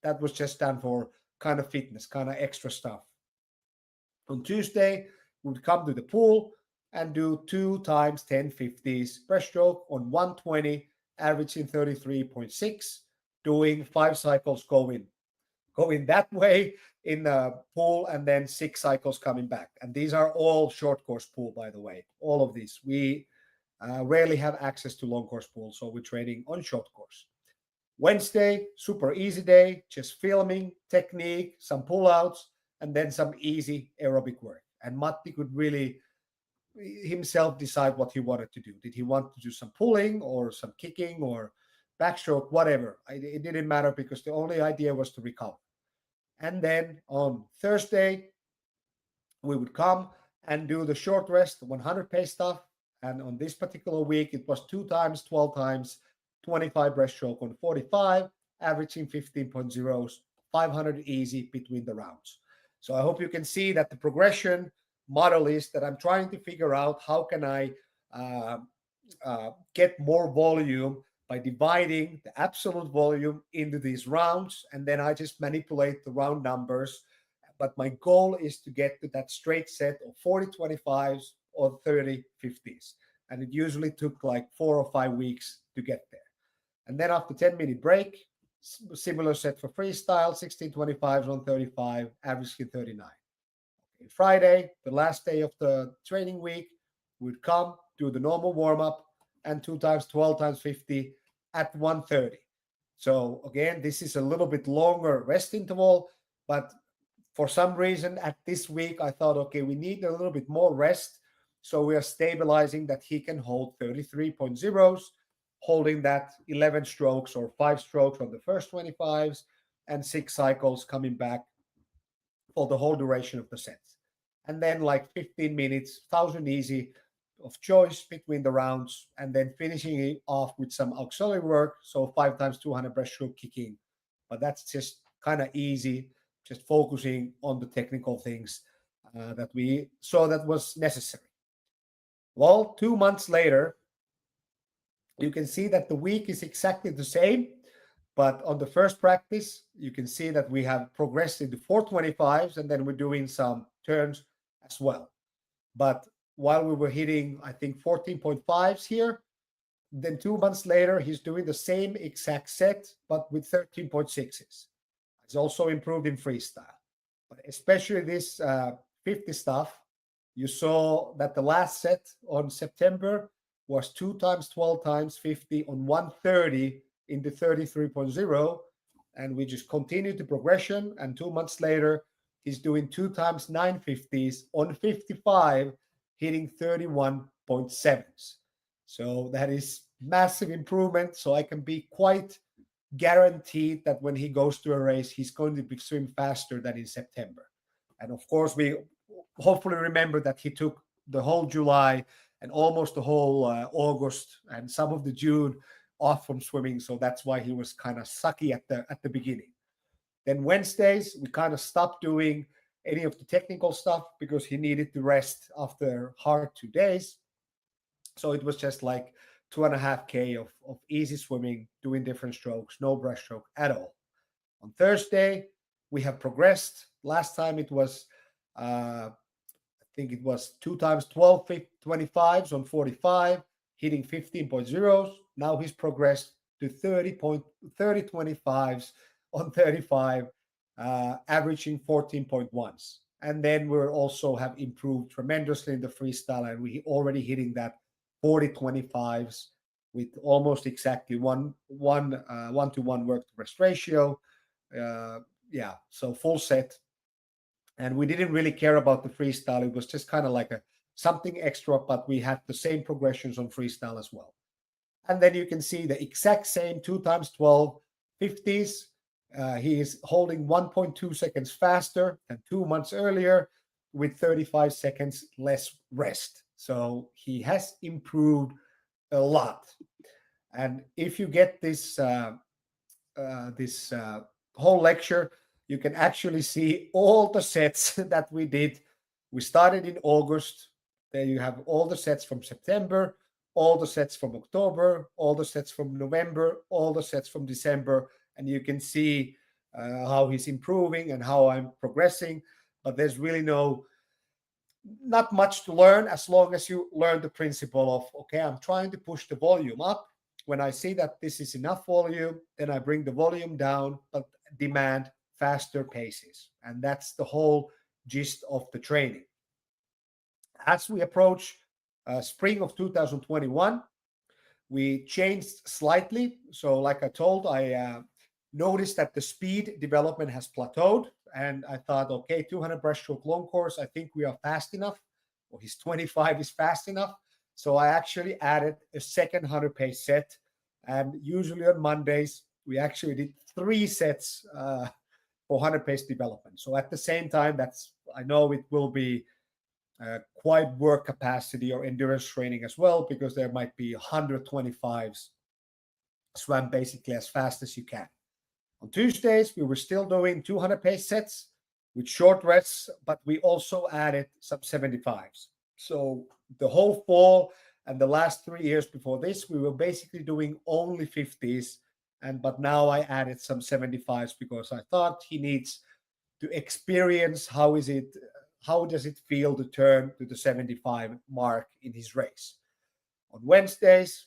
That was just done for kind of fitness, kind of extra stuff. On Tuesday, we would come to the pool and do 2 times 1050s breaststroke on 120, averaging 33.6, doing 5 cycles going that way in the pool and then 6 cycles coming back. And these are all short course pool, by the way, all of these. We rarely have access to long course pool, so we're training on short course. Wednesday, super easy day, just filming, technique, some pull-outs, and then some easy aerobic work. And Matti could really himself decide what he wanted to do. Did he want to do some pulling or some kicking or backstroke, whatever? It didn't matter because the only idea was to recover. And then on Thursday, we would come and do the short rest, 100 pace stuff. And on this particular week, it was 2 times, 12 times, 25 breaststroke on 45, averaging 15.0s, 500 easy between the rounds. So I hope you can see that the progression model is that I'm trying to figure out how can I get more volume by dividing the absolute volume into these rounds, and then I just manipulate the round numbers. But my goal is to get to that straight set of 40 25s or 30 50s. And it usually took like 4 or 5 weeks to get there. And then after 10-minute break, similar set for freestyle, 16 25s on 35, averaging 39. Friday, the last day of the training week, we'd come, do the normal warm-up, and 2 times 12 times 50 at 130. So again, this is a little bit longer rest interval, but for some reason at this week, I thought, okay, we need a little bit more rest. So we are stabilizing that he can hold 33.0s, holding that 11 strokes or 5 strokes on the first 25s and 6 cycles coming back for the whole duration of the sets. And then like 15 minutes, 1,000 easy of choice between the rounds, and then finishing it off with some auxiliary work. So 5 times 200 breaststroke kicking. But that's just kind of easy, just focusing on the technical things that we saw that was necessary. Well, 2 months later, you can see that the week is exactly the same. But on the first practice, you can see that we have progressed into 425s, and then we're doing some turns as well. But while we were hitting, I think, 14.5s here, then 2 months later, he's doing the same exact set, but with 13.6s. He's also improved in freestyle. But especially this 50 stuff, you saw that the last set on September was 2 times 12 times 50 on 130 into 33.0, and we just continued the progression, and 2 months later he's doing 2 times 950s on 55, hitting 31.7s. So that is massive improvement. So I can be quite guaranteed that when he goes to a race, he's going to be swim faster than in September. And of course, we hopefully remember that he took the whole July and almost the whole August and some of the June off from swimming. So that's why he was kind of sucky at the beginning. Then Wednesdays, we kind of stopped doing any of the technical stuff because he needed to rest after hard 2 days. So it was just like 2.5K of easy swimming, doing different strokes, no breaststroke at all. On Thursday, we have progressed. Last time it was, I think it was 2 times 12 25s on 45, hitting 15.0s. Now he's progressed to 30 25s on 35, averaging 14.1s. And then we also have improved tremendously in the freestyle, and we already hitting that 40 25s with almost exactly one to one work to rest ratio. So full set. And we didn't really care about the freestyle. It was just kind of like something extra, but we had the same progressions on freestyle as well. And then you can see the exact same 2 times 12 50s. He is holding 1.2 seconds faster than 2 months earlier with 35 seconds less rest. So he has improved a lot. And if you get this whole lecture, you can actually see all the sets that we did. We started in August. There you have all the sets from September, all the sets from October, all the sets from November, all the sets from December. And you can see how he's improving and how I'm progressing. But there's really not much to learn as long as you learn the principle of, okay, I'm trying to push the volume up. When I see that this is enough volume, then I bring the volume down, but demand faster paces. And that's the whole gist of the training. As we approach spring of 2021, we changed slightly. So like I told, I noticed that the speed development has plateaued. And I thought, okay, 200 breaststroke long course, I think we are fast enough. Or his 25 is fast enough. So I actually added a second 100 pace set. And usually on Mondays, we actually did 3 sets for 100 pace development. So at the same time, I know it will be quite work capacity or endurance training as well, because there might be 125s swam basically as fast as you can. On Tuesdays, we were still doing 200 pace sets with short rests, but we also added some 75s. So the whole fall and the last 3 years before this, we were basically doing only 50s. But now I added some 75s because I thought he needs to experience how does it feel to turn to the 75 mark in his race. On Wednesdays,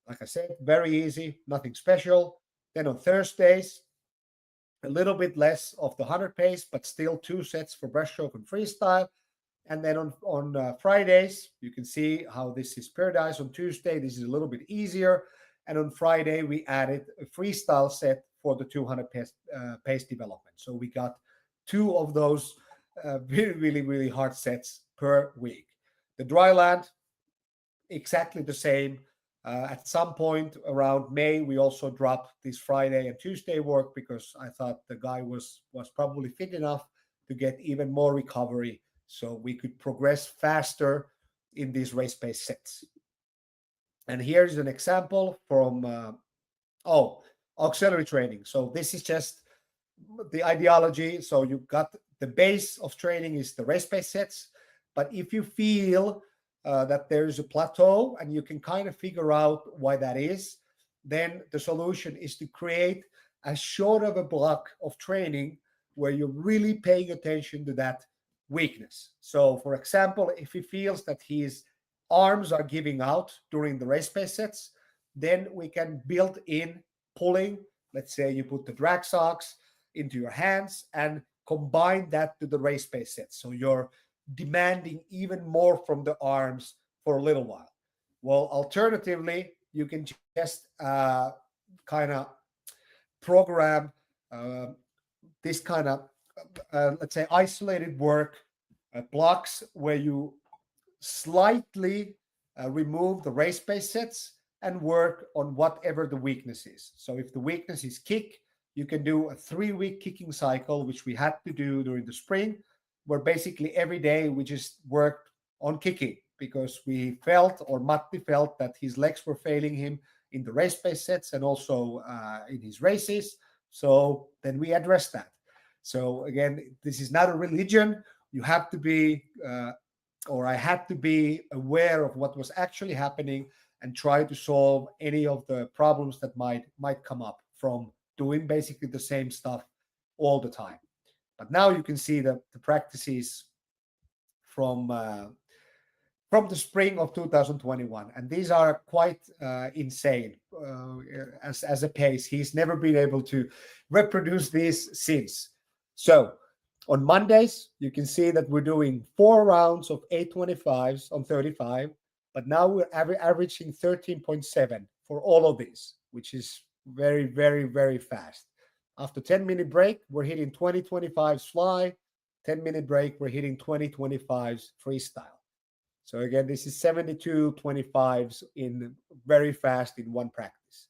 like I said, very easy, nothing special. Then on Thursdays, a little bit less of the 100 pace, but still 2 sets for breaststroke and freestyle. And then on Fridays, you can see how this is periodized. On Tuesday, this is a little bit easier. And on Friday, we added a freestyle set for the 200 pace development. So we got 2 of those really, really, really hard sets per week. The dry land, exactly the same. At some point around May, we also dropped this Friday and Tuesday work because I thought the guy was probably fit enough to get even more recovery, so we could progress faster in these race-based sets. And here's an example from auxiliary training. So this is just the ideology. So you got the base of training is the race-based sets, but if you feel that there's a plateau and you can kind of figure out why that is, then the solution is to create as short of a block of training where you're really paying attention to that weakness. So for example, if he feels that his arms are giving out during the race-based sets, then we can build in pulling. Let's say you put the drag socks into your hands and combine that to the race-based sets. So you're demanding even more from the arms for a little while. Well, alternatively, you can just kind of program this kind of, let's say, isolated work blocks where you slightly remove the race-based sets and work on whatever the weakness is. So if the weakness is kick, you can do a 3-week kicking cycle, which we had to do during the spring, where basically every day we just worked on kicking because we felt, or Matti felt, that his legs were failing him in the race-based sets and also in his races. So then we addressed that. So again, this is not a religion. You have to be, or I had to be aware of what was actually happening and try to solve any of the problems that might come up from doing basically the same stuff all the time. But now you can see the practices from the spring of 2021, and these are quite insane as a pace. He's never been able to reproduce these since. So on Mondays, you can see that we're doing 4 rounds of 825s on 35, but now we're averaging 13.7 for all of these, which is very, very, very fast. After 10-minute break, we're hitting 2025s fly. 10-minute break, we're hitting 2025s freestyle. So again, this is 72 25s in very fast in one practice.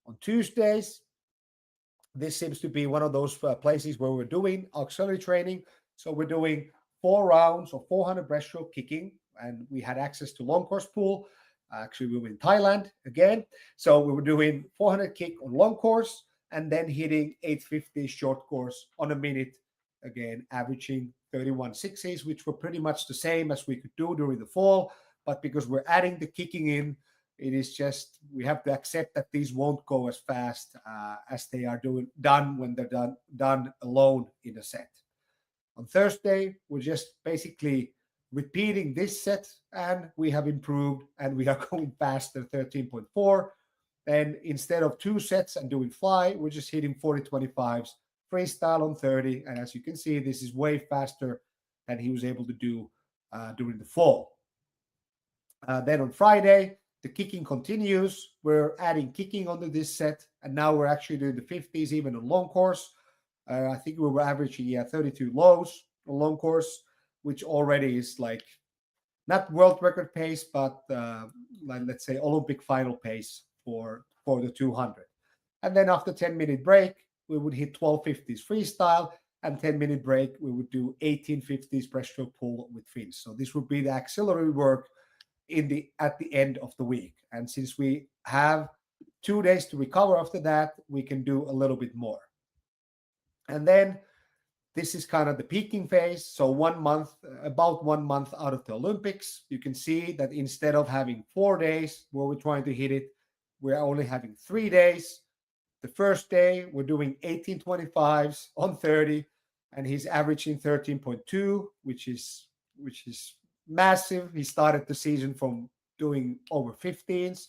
On Tuesdays, this seems to be one of those places where we're doing auxiliary training. So we're doing 4 rounds of 400 breaststroke kicking, and we had access to long course pool. Actually, we were in Thailand again. So we were doing 400 kick on long course and then hitting 850 short course on a minute, again, averaging 31.6s, which were pretty much the same as we could do during the fall. But because we're adding the kicking in, it is just, we have to accept that these won't go as fast as they are done when they're done alone in a set. On Thursday, we're just basically repeating this set, and we have improved, and we are going faster, 13.4. And instead of 2 sets and doing fly, we're just hitting 40-25s, freestyle on 30. And as you can see, this is way faster than he was able to do during the fall. Then on Friday, the kicking continues. We're adding kicking onto this set, and now we're actually doing the 50s even on long course. I think we were averaging 32 lows on long course, which already is like not world record pace, but like, let's say Olympic final pace for the 200. And then after 10-minute break, we would hit 1250s freestyle, and 10-minute break, we would do 1850s breaststroke pull with fins. So this would be the auxiliary work at the end of the week. And since we have 2 days to recover after that, we can do a little bit more. And then this is kind of the peaking phase. So 1 month, about 1 month out of the Olympics, you can see that instead of having 4 days where we're trying to hit it, we're only having 3 days. The first day, we're doing 1825s on 30, and he's averaging 13.2, which is massive. He started the season from doing over 15s.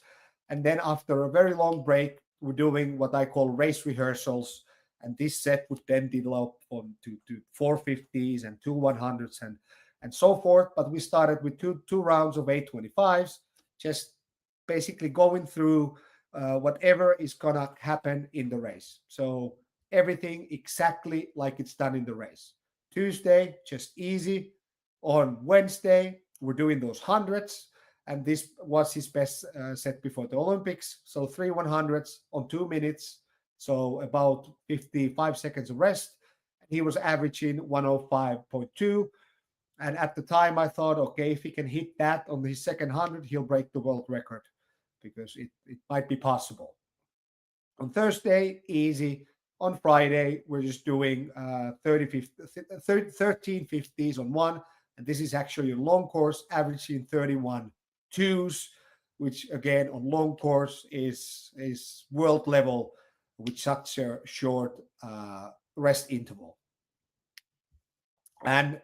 And then after a very long break, we're doing what I call race rehearsals. And this set would then develop to 450s and two 100s and so forth. But we started with two rounds of 825s, just basically going through whatever is going to happen in the race. So everything exactly like it's done in the race. Tuesday, just easy. On Wednesday, we're doing those hundreds. And this was his best set before the Olympics. So 3 100s on 2 minutes. So about 55 seconds of rest. He was averaging 105.2. And at the time, I thought, okay, if he can hit that on his second 100, he'll break the world record because it might be possible. On Thursday, easy. On Friday, we're just doing 1350s on one. And this is actually a long course, averaging 31 twos, which again on long course is world level with such a short rest interval. And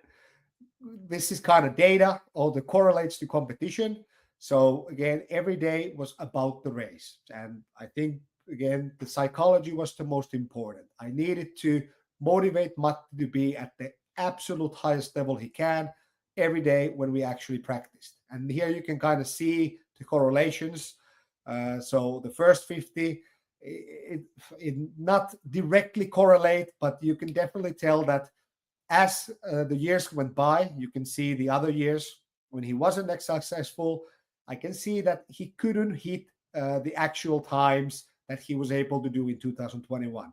this is kind of data, all that correlates to competition. So again, every day was about the race. And I think, again, the psychology was the most important. I needed to motivate Matti to be at the absolute highest level he can every day when we actually practiced. And here you can kind of see the correlations. So the first 50, it not directly correlate, but you can definitely tell that as the years went by, you can see the other years when he wasn't that successful, I can see that he couldn't hit the actual times that he was able to do in 2021.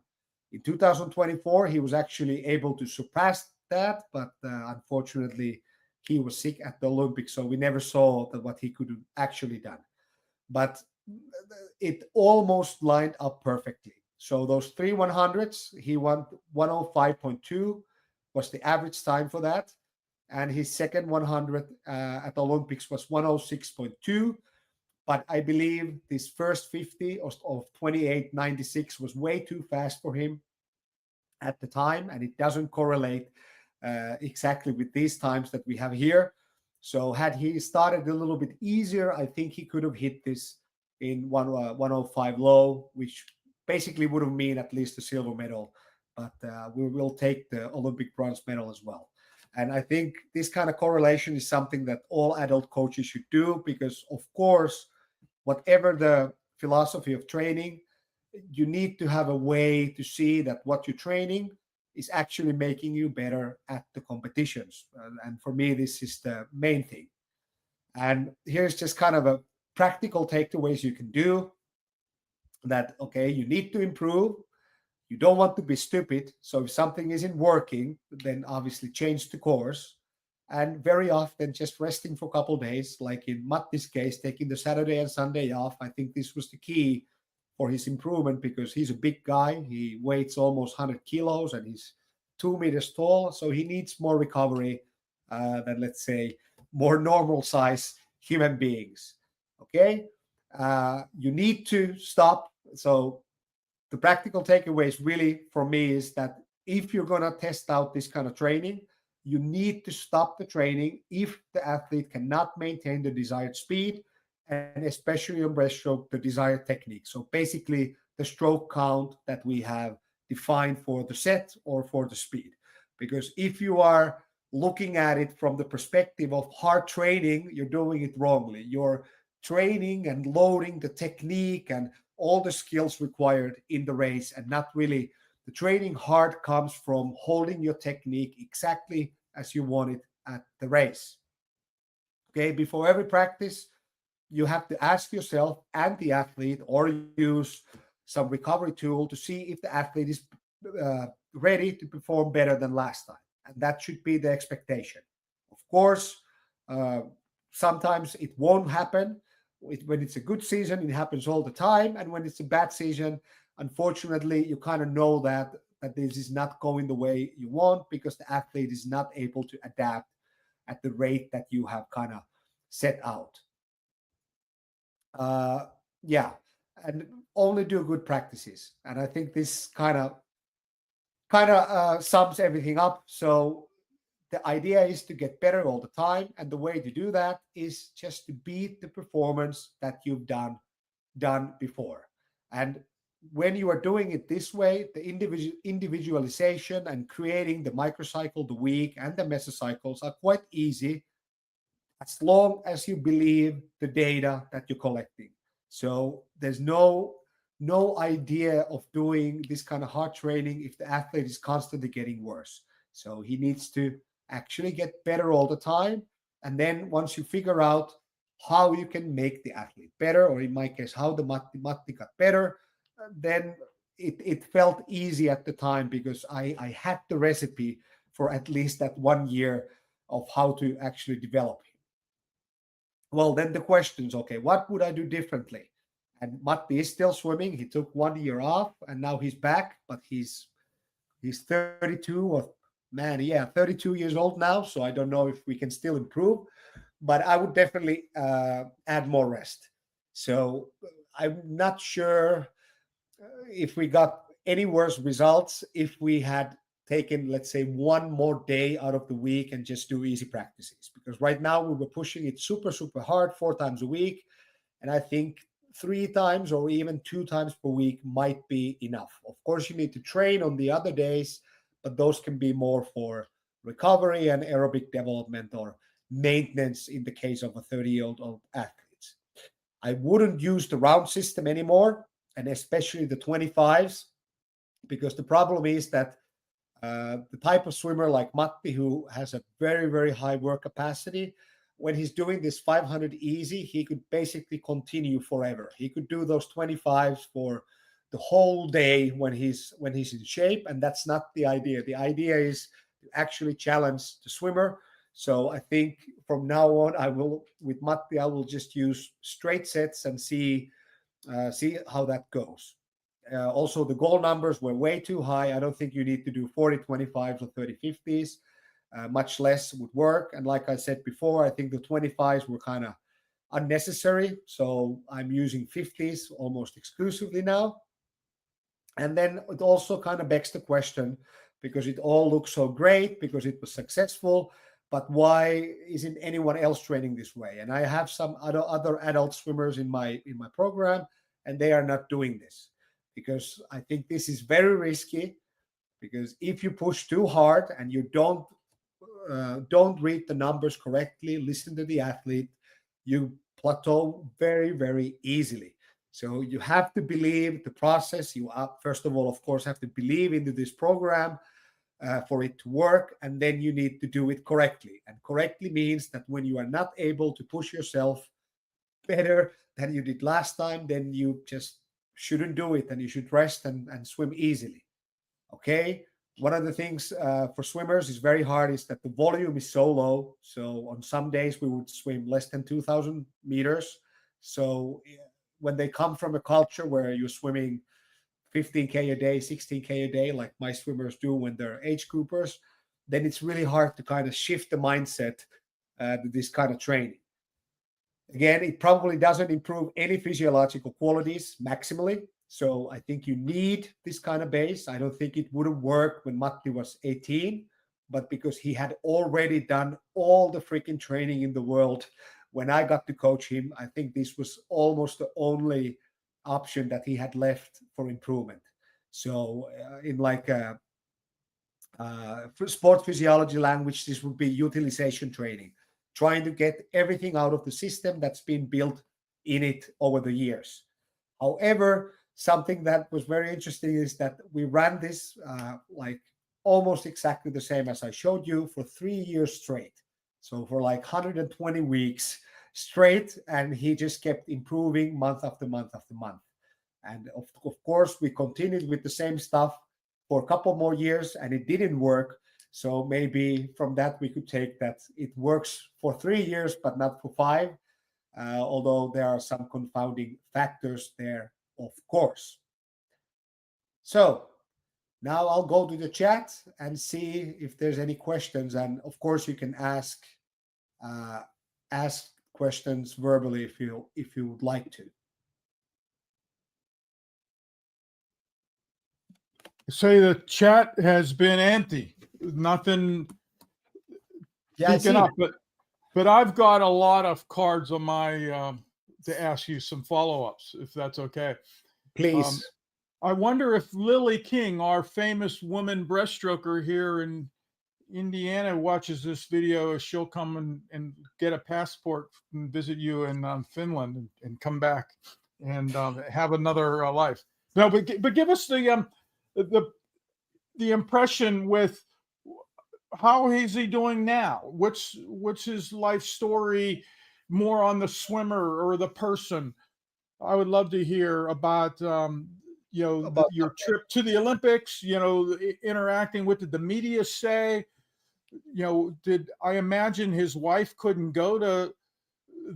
In 2024, he was actually able to surpass that, but unfortunately, he was sick at the Olympics, so we never saw that what he could have actually done. But it almost lined up perfectly. So those 3 100s, he won 105.2 was the average time for that. And his second 100 at the Olympics was 106.2. But I believe this first 50 of 28.96 was way too fast for him at the time. And it doesn't correlate exactly with these times that we have here. So had he started a little bit easier, I think he could have hit this in 105 low, which basically would have mean at least a silver medal. But we will take the Olympic bronze medal as well. And I think this kind of correlation is something that all adult coaches should do because, of course, whatever the philosophy of training, you need to have a way to see that what you're training is actually making you better at the competitions. And for me, this is the main thing. And here's just kind of a practical takeaways you can do that, okay, you need to improve. You don't want to be stupid. So if something isn't working, then obviously change the course. And very often just resting for a couple of days, like in Matti's case, taking the Saturday and Sunday off. I think this was the key for his improvement because he's a big guy. He weighs almost 100 kilos and he's 2 meters tall. So he needs more recovery than, let's say, more normal size human beings. Okay. You need to stop. So the practical takeaways really for me is that if you're going to test out this kind of training, you need to stop the training if the athlete cannot maintain the desired speed and especially on breaststroke, the desired technique. So basically the stroke count that we have defined for the set or for the speed. Because if you are looking at it from the perspective of hard training, you're doing it wrongly. You're training and loading the technique and all the skills required in the race and not really the training hard comes from holding your technique exactly as you want it at the race. Okay, before every practice, you have to ask yourself and the athlete or use some recovery tool to see if the athlete is ready to perform better than last time. And that should be the expectation. Of course, sometimes it won't happen. When it's a good season, it happens all the time. And when it's a bad season, unfortunately, you kind of know that this is not going the way you want because the athlete is not able to adapt at the rate that you have kind of set out. Yeah, and only do good practices. And I think this kind of sums everything up. So the idea is to get better all the time. And the way to do that is just to beat the performance that you've done before. And when you are doing it this way, the individualization and creating the microcycle, the week, and the mesocycles are quite easy as long as you believe the data that you're collecting. So there's no idea of doing this kind of hard training if the athlete is constantly getting worse. So he needs to actually get better all the time. And then once you figure out how you can make the athlete better, or in my case, how the Matti got better, then it felt easy at the time because I had the recipe for at least that 1 year of how to actually develop him. Well, then the questions, okay, what would I do differently? And Matti is still swimming. He took 1 year off and now he's back, but he's 32 or man, yeah, 32 years old now. So I don't know if we can still improve, but I would definitely add more rest. So I'm not sure if we got any worse results if we had taken, let's say, 1 more day out of the week and just do easy practices. Because right now we were pushing it super, super hard 4 times a week. And I think 3 times or even 2 times per week might be enough. Of course, you need to train on the other days, but those can be more for recovery and aerobic development or maintenance in the case of a 30-year-old athletes. I wouldn't use the round system anymore, and especially the 25s, because the problem is that the type of swimmer like Matti, who has a very, very high work capacity, when he's doing this 500 easy, he could basically continue forever. He could do those 25s for the whole day when he's in shape, and that's not the idea. The idea is to actually challenge the swimmer. So I think from now on, with Matti, I will just use straight sets and see how that goes. Also, the goal numbers were way too high. I don't think you need to do 40 25s or 30 50s. Much less would work. And like I said before, I think the 25s were kind of unnecessary. So I'm using 50s almost exclusively now. And then it also kind of begs the question, because it all looks so great, because it was successful, but why isn't anyone else training this way? And I have some other adult swimmers in my program, and they are not doing this because I think this is very risky. Because if you push too hard and you don't read the numbers correctly, listen to the athlete, you plateau very, very easily. So you have to believe the process. You first of all, of course, have to believe into this program for it to work, and then you need to do it correctly. And correctly means that when you are not able to push yourself better than you did last time, then you just shouldn't do it, and you should rest and swim easily. Okay. One of the things for swimmers is very hard is that the volume is so low. So on some days we would swim less than 2,000 meters. So when they come from a culture where you're swimming 15K a day, 16K a day, like my swimmers do when they're age groupers, then it's really hard to kind of shift the mindset to this kind of training. Again, it probably doesn't improve any physiological qualities maximally. So I think you need this kind of base. I don't think it would have worked when Matti was 18, but because he had already done all the freaking training in the world when I got to coach him, I think this was almost the only option that he had left for improvement. So in like sport physiology language, this would be utilization training, trying to get everything out of the system that's been built in it over the years. However, something that was very interesting is that we ran this like almost exactly the same as I showed you for 3 years straight. So for like 120 weeks straight, and he just kept improving month after month after month. And of course, we continued with the same stuff for a couple more years, and it didn't work. So maybe from that we could take that it works for 3 years, but not for 5. Although there are some confounding factors there, of course. So now I'll go to the chat and see if there's any questions. And of course, you can ask questions verbally if you would like to. Say the chat has been empty. Nothing speaking up, but I've got a lot of cards on my to ask you some follow-ups, if that's okay. Please. I wonder if Lily King, our famous woman breaststroker here in Indiana, watches this video, if she'll come and get a passport and visit you in Finland and come back and have another life. No, but give us the impression with how is he doing now? What's his life story? More on the swimmer or the person? I would love to hear about your trip to the Olympics. Interacting with the media say. Did I imagine his wife couldn't go to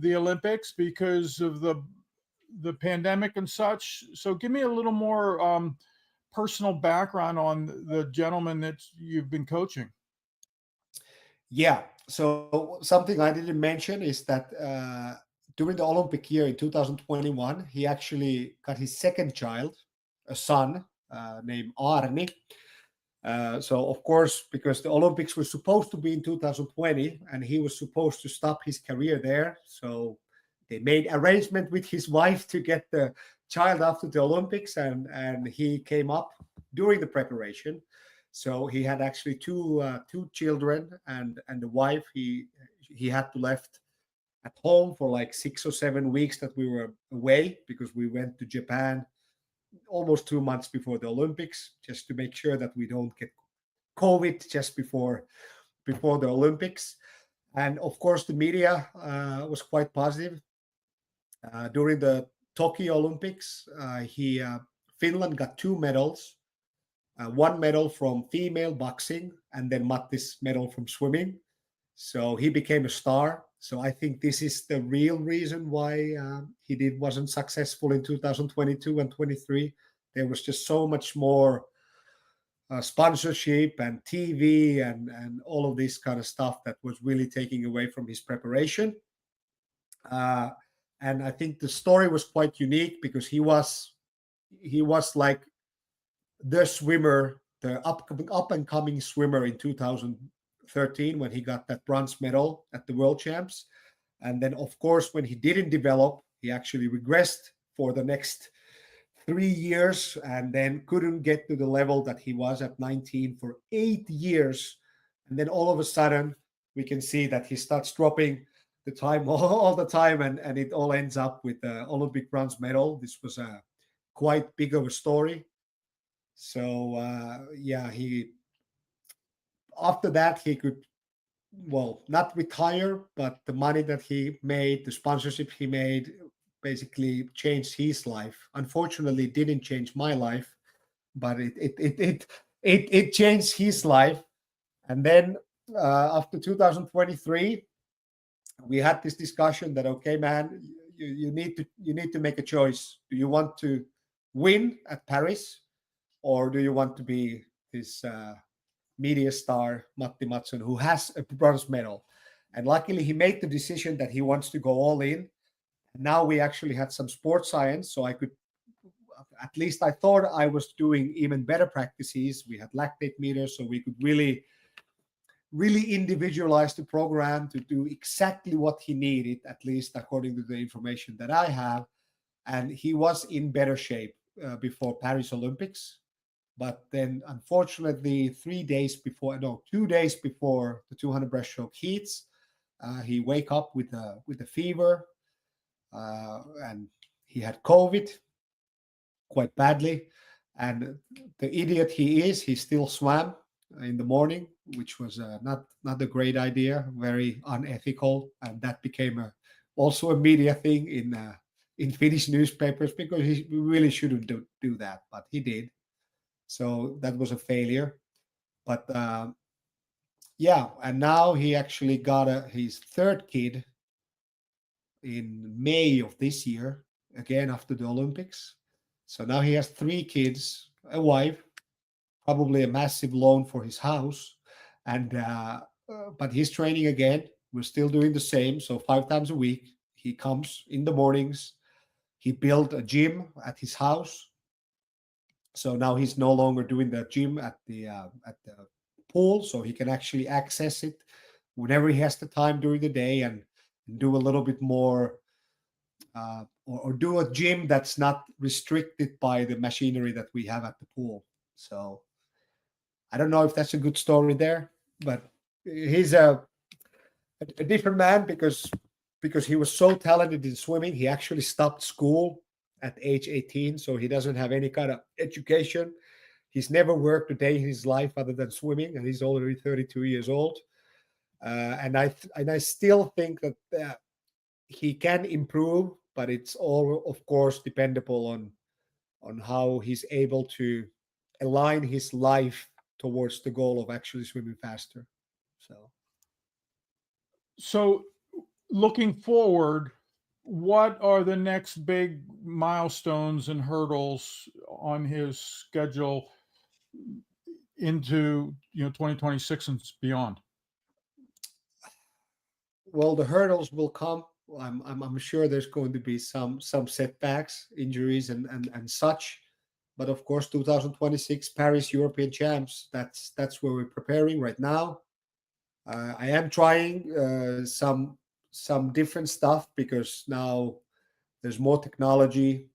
the Olympics because of the pandemic and such? So give me a little more personal background on the gentleman that you've been coaching. Yeah. So something I didn't mention is that during the Olympic year in 2021, he actually got his second child, a son named Arni. So of course, because the Olympics were supposed to be in 2020, and he was supposed to stop his career there, so they made arrangement with his wife to get the child after the Olympics, and he came up during the preparation. So he had actually two children and the wife. He had to left at home for like 6 or 7 weeks that we were away, because we went to Japan almost 2 months before the Olympics, just to make sure that we don't get COVID just before the Olympics. And of course, the media was quite positive. During the Tokyo Olympics, Finland got 2 medals. One medal from female boxing, and then Matti's medal from swimming. So he became a star. So I think this is the real reason why he wasn't successful in 2022 and 23. There was just so much more sponsorship and TV and all of this kind of stuff that was really taking away from his preparation. And I think the story was quite unique, because he was like the swimmer, the up and coming swimmer in 2013, when he got that bronze medal at the World Champs. And then, of course, when he didn't develop, he actually regressed for the next 3 years, and then couldn't get to the level that he was at 19 for 8 years. And then all of a sudden, we can see that he starts dropping the time all the time, and it all ends up with the Olympic bronze medal. This was a quite big of a story. So he after that he could, well, not retire, but the money that he made, the sponsorship he made, basically changed his life. Unfortunately, it didn't change my life, but it changed his life. And then after 2023, we had this discussion that, okay, man, you need to make a choice. Do you want to win at Paris, or do you want to be this media star, Matti Mattsson, who has a bronze medal? And luckily, he made the decision that he wants to go all in. Now we actually had some sports science, so I could, at least I thought I was doing even better practices. We had lactate meters, so we could really individualize the program to do exactly what he needed, at least according to the information that I have. And he was in better shape before Paris Olympics. But then, unfortunately, 2 days before the 200 breaststroke heats, he wake up with a fever, and he had COVID quite badly. And the idiot he is, he still swam in the morning, which was not a great idea, very unethical, and that became also a media thing in Finnish newspapers, because he really shouldn't do that, but he did. So that was a failure. But and now he actually got his third kid in May of this year, again after the Olympics. So now he has 3 kids, a wife, probably a massive loan for his house, and but he's training again. We're still doing the same. So 5 times a week, he comes in the mornings. He built a gym at his house. So now he's no longer doing the gym at the pool, so he can actually access it whenever he has the time during the day, and do a little bit more or do a gym that's not restricted by the machinery that we have at the pool. So I don't know if that's a good story there, but he's a different man because he was so talented in swimming. He actually stopped school at age 18, so he doesn't have any kind of education. He's never worked a day in his life other than swimming, and he's already 32 years old. And I still think that he can improve, but it's all, of course, dependable on how he's able to align his life towards the goal of actually swimming faster. So, looking forward, what are the next big milestones and hurdles on his schedule into 2026 and beyond? Well, the hurdles will come. I'm sure there's going to be some setbacks, injuries, and such. But of course, 2026 Paris European Champs. That's where we're preparing right now. I am trying some different stuff because now there's more technology.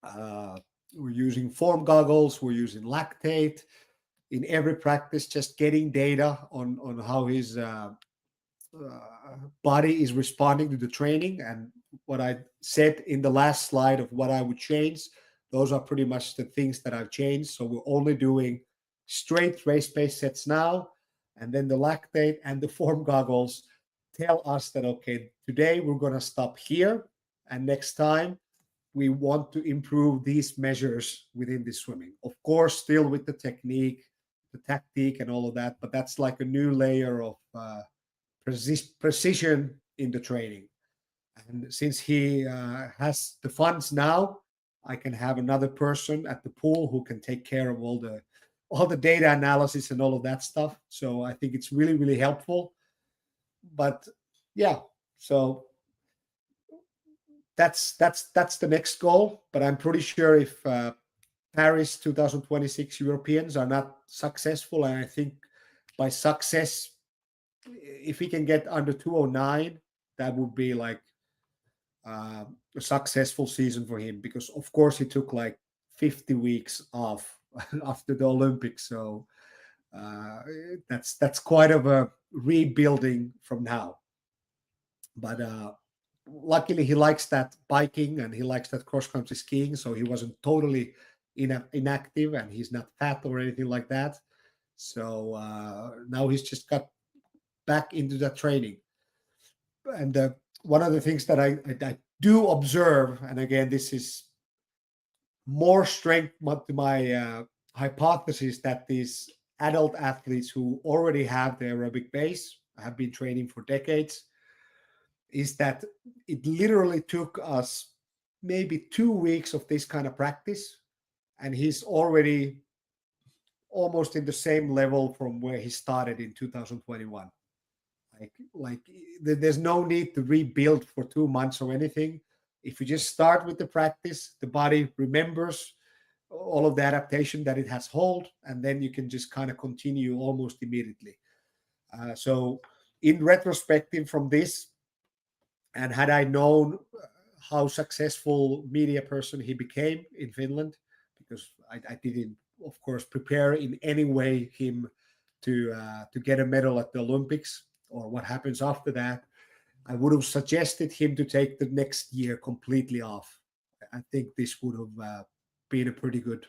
We're using form goggles. We're using lactate in every practice, just getting data on how his body is responding to the training. And what I said in the last slide of what I would change, those are pretty much the things that I've changed. So we're only doing straight race-based sets now. And then the lactate and the form goggles tell us that, okay, today we're going to stop here. And next time we want to improve these measures within the swimming. Of course, still with the technique, the tactic and all of that, but that's like a new layer of precision in the training. And since he has the funds now, I can have another person at the pool who can take care of all the data analysis and all of that stuff. So I think it's really, really helpful. But yeah, so that's the next goal. But I'm pretty sure if Paris 2026 Europeans are not successful, and I think by success, if he can get under 209, that would be like a successful season for him, because of course he took like 50 weeks off after the Olympics. So that's quite of a rebuilding from now. But luckily he likes that biking and he likes that cross-country skiing, so he wasn't totally inactive and he's not fat or anything like that. So now he's just got back into that training. And one of the things that I do observe, and again, this is more strength to my hypothesis, that these adult athletes who already have the aerobic base, have been training for decades, is that it literally took us maybe 2 weeks of this kind of practice, and he's already almost in the same level from where he started in 2021. Like there's no need to rebuild for 2 months or anything. If you just start with the practice, the body remembers all of the adaptation that it has hold, and then you can just kind of continue almost immediately. So in retrospective from this, and had I known how successful media person he became in Finland, because I didn't, of course, prepare in any way him to get a medal at the Olympics or what happens after that, I would have suggested him to take the next year completely off. I think this would have been a pretty good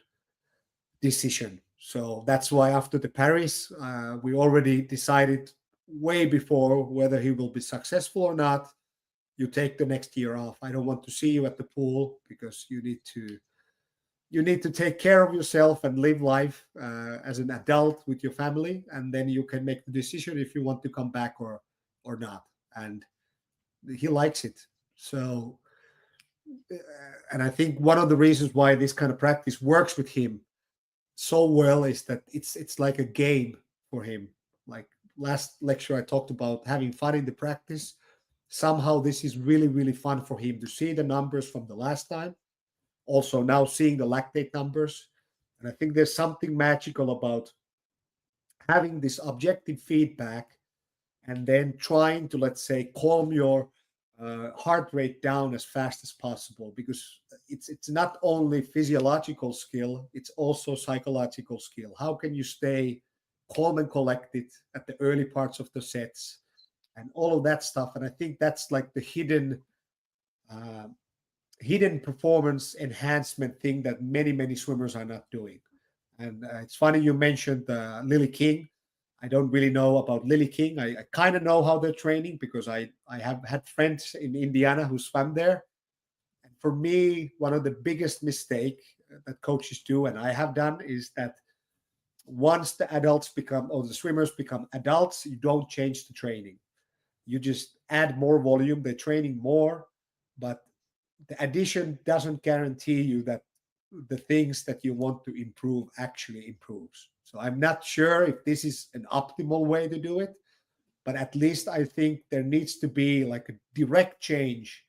decision. So that's why after the Paris, we already decided way before whether he will be successful or not. You take the next year off. I don't want to see you at the pool, because you need to take care of yourself and live life as an adult with your family, and then you can make the decision if you want to come back or not. And he likes it. So, and I think one of the reasons why this kind of practice works with him so well is that it's like a game for him. Like last lecture, I talked about having fun in the practice. Somehow this is really, really fun for him to see the numbers from the last time. Also now seeing the lactate numbers. And I think there's something magical about having this objective feedback and then trying to, let's say, calm your heart rate down as fast as possible, because it's not only physiological skill, it's also psychological skill. How can you stay calm and collected at the early parts of the sets and all of that stuff? And I think that's like the hidden performance enhancement thing that many swimmers are not doing. And it's funny you mentioned Lily King. I don't really know about Lily King. I kind of know how they're training because I have had friends in Indiana who swam there. And for me, one of the biggest mistake that coaches do, and I have done, is that once the adults become, or the swimmers become adults, you don't change the training. You just add more volume. They're training more, but the addition doesn't guarantee you that the things that you want to improve actually improves. So I'm not sure if this is an optimal way to do it, but at least I think there needs to be like a direct change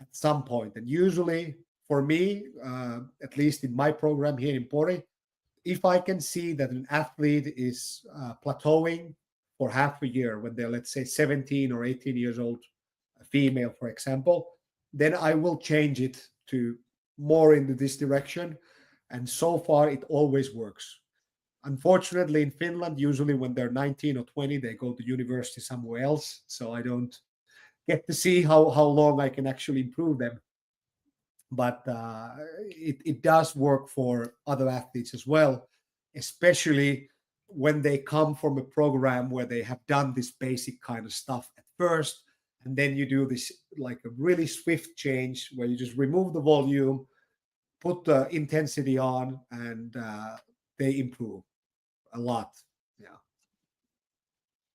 at some point. And usually for me, at least in my program here in Pori, if I can see that an athlete is plateauing for half a year when they're, let's say, 17 or 18 years old, a female, for example, then I will change it to more into this direction. And so far, it always works. Unfortunately, in Finland, usually when they're 19 or 20, they go to university somewhere else. So I don't get to see how long I can actually improve them. But it does work for other athletes as well, especially when they come from a program where they have done this basic kind of stuff at first. And then you do this like a really swift change where you just remove the volume, put the intensity on, and they improve a lot. Yeah.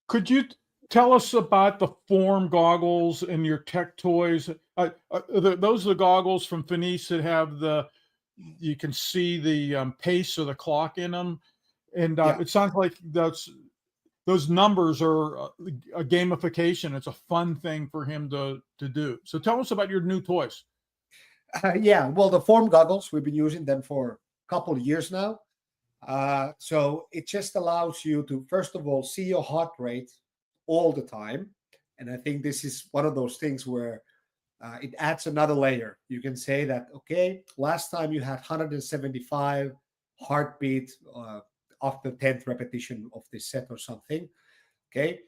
Could you tell us about the form goggles and your tech toys? Those are the goggles from Finnish that have you can see the pace of the clock in them. And Yeah. it sounds like those numbers are a gamification. It's a fun thing for him to do. So tell us about your new toys. Yeah, well, the form goggles, we've been using them for a couple of years now. So it just allows you to, first of all, see your heart rate all the time. And I think this is one of those things where it adds another layer. You can say that, okay, last time you had 175 heartbeat after 10th repetition of this set or something. Okay,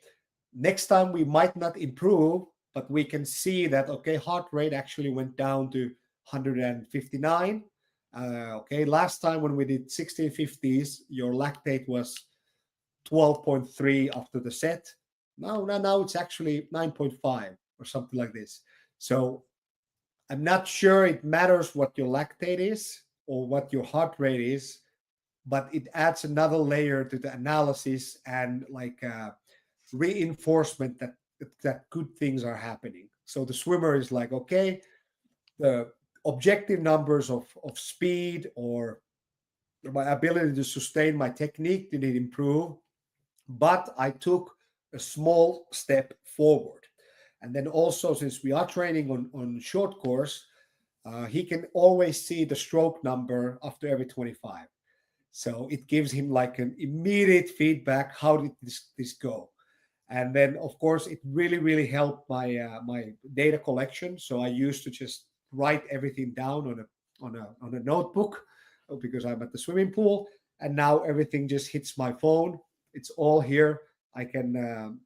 next time we might not improve, but we can see that, okay, heart rate actually went down to 159. Okay, last time when we did 1650s, your lactate was 12.3 after the set. Now it's actually 9.5 or something like this. So I'm not sure it matters what your lactate is or what your heart rate is, but it adds another layer to the analysis and like reinforcement that good things are happening. So the swimmer is like, okay, the objective numbers of speed or my ability to sustain my technique didn't improve, but I took a small step forward. And then also, since we are training on short course, he can always see the stroke number after every 25. So it gives him like an immediate feedback. How did this go? And then, of course, it really helped my data collection. So I used to just write everything down on a notebook because I'm at the swimming pool, and now everything just hits my phone. It's all here. I can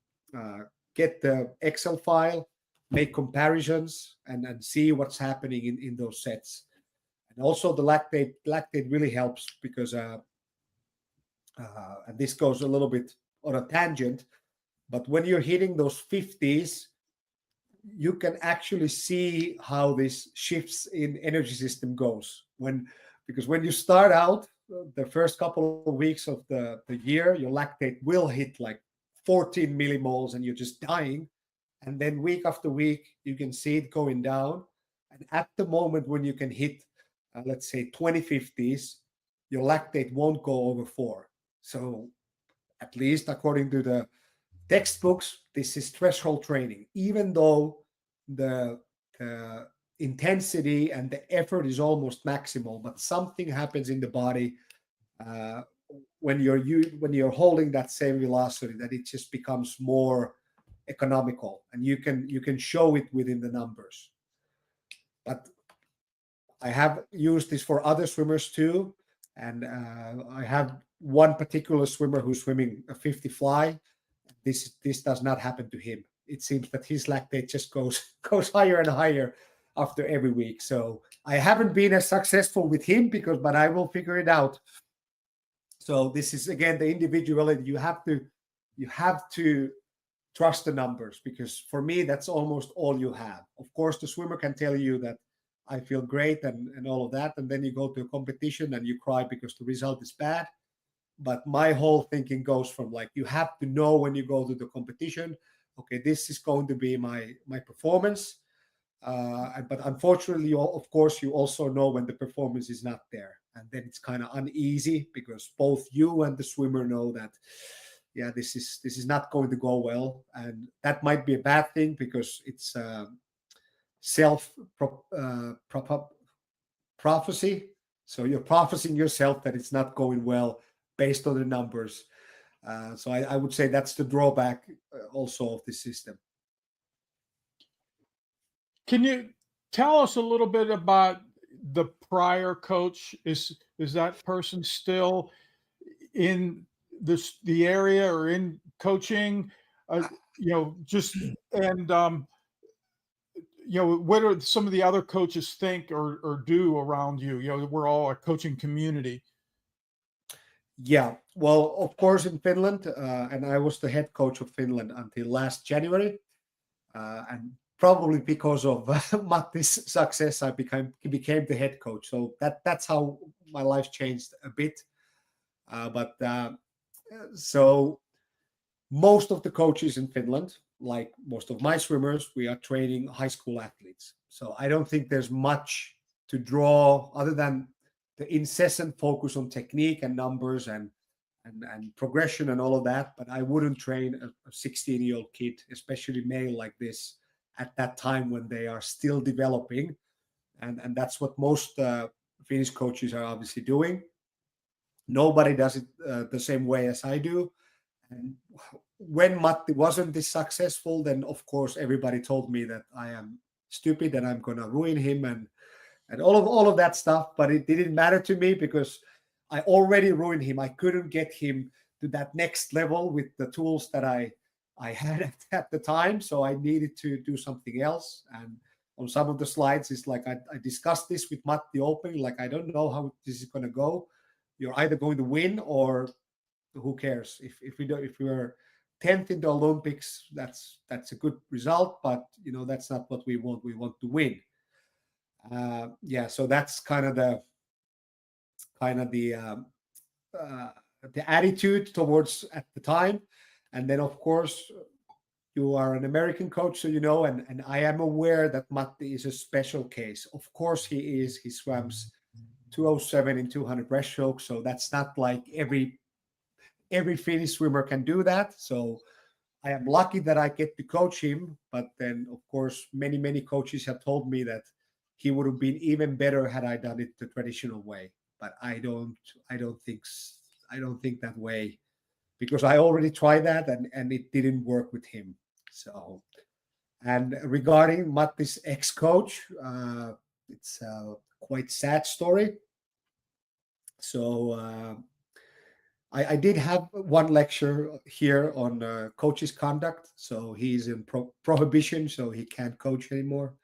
get the Excel file, make comparisons, and see what's happening in those sets. And also the lactate really helps because and this goes a little bit on a tangent, but when you're hitting those 50s, you can actually see how this shifts in energy system goes. Because when you start out, the first couple of weeks of the year, your lactate will hit like 14 millimoles and you're just dying. And then week after week, you can see it going down. And at the moment when you can hit, let's say 2050s, your lactate won't go over 4. So at least according to the textbooks, this is threshold training, even though the intensity and the effort is almost maximal, but something happens in the body when you're holding that same velocity that it just becomes more economical, and you can show it within the numbers. But I have used this for other swimmers too, and I have one particular swimmer who's swimming a 50 fly. This does not happen to him. It seems that his lactate just goes higher and higher after every week. So I haven't been as successful with him but I will figure it out. So this is again the individuality. You have to trust the numbers, because for me that's almost all you have. Of course, the swimmer can tell you that I feel great and all of that, and then you go to a competition and you cry because the result is bad. But my whole thinking goes from like, you have to know when you go to the competition, okay, this is going to be my performance. But unfortunately, of course, you also know when the performance is not there, and then it's kind of uneasy, because both you and the swimmer know that, yeah, this is not going to go well, and that might be a bad thing, because it's prophecy. So you're prophesying yourself that it's not going well based on the numbers. So I would say that's the drawback also of this system. Can you tell us a little bit about the prior coach? Is that person still in the area or in coaching? Just and what do some of the other coaches think or do around you? We're all a coaching community. Yeah, well, of course, in Finland, and I was the head coach of Finland until last January, and probably because of Matti's success, I became the head coach. So that's how my life changed a bit. So most of the coaches in Finland, like most of my swimmers, we are training high school athletes. So I don't think there's much to draw other than the incessant focus on technique and numbers and progression and all of that. But I wouldn't train a 16-year-old kid, especially male like this, at that time when they are still developing. And that's what most Finnish coaches are obviously doing. Nobody does it the same way as I do. And when Matti wasn't this successful, then of course everybody told me that I am stupid and I'm going to ruin him and all of that stuff. But it didn't matter to me, because I already ruined him. I couldn't get him to that next level with the tools that I had at the time. So I needed to do something else. And on some of the slides, it's like I discussed this with Matti openly. Like, I don't know how this is going to go. You're either going to win, or who cares? If we are 10th in the Olympics, that's a good result. But that's not what we want. We want to win. So that's kind of the attitude towards at the time. And then of course you are an American coach, so and I am aware that Matti is a special case. Of course he is. He swims 207 in 200 breaststroke, so that's not like every Finnish swimmer can do that. So I am lucky that I get to coach him. But then of course many coaches have told me that he would have been even better had I done it the traditional way. But I don't think that way, because I already tried that and it didn't work with him. So, and regarding Matti's ex-coach, it's a quite sad story. So I did have one lecture here on coach's conduct. So he's in prohibition, so he can't coach anymore.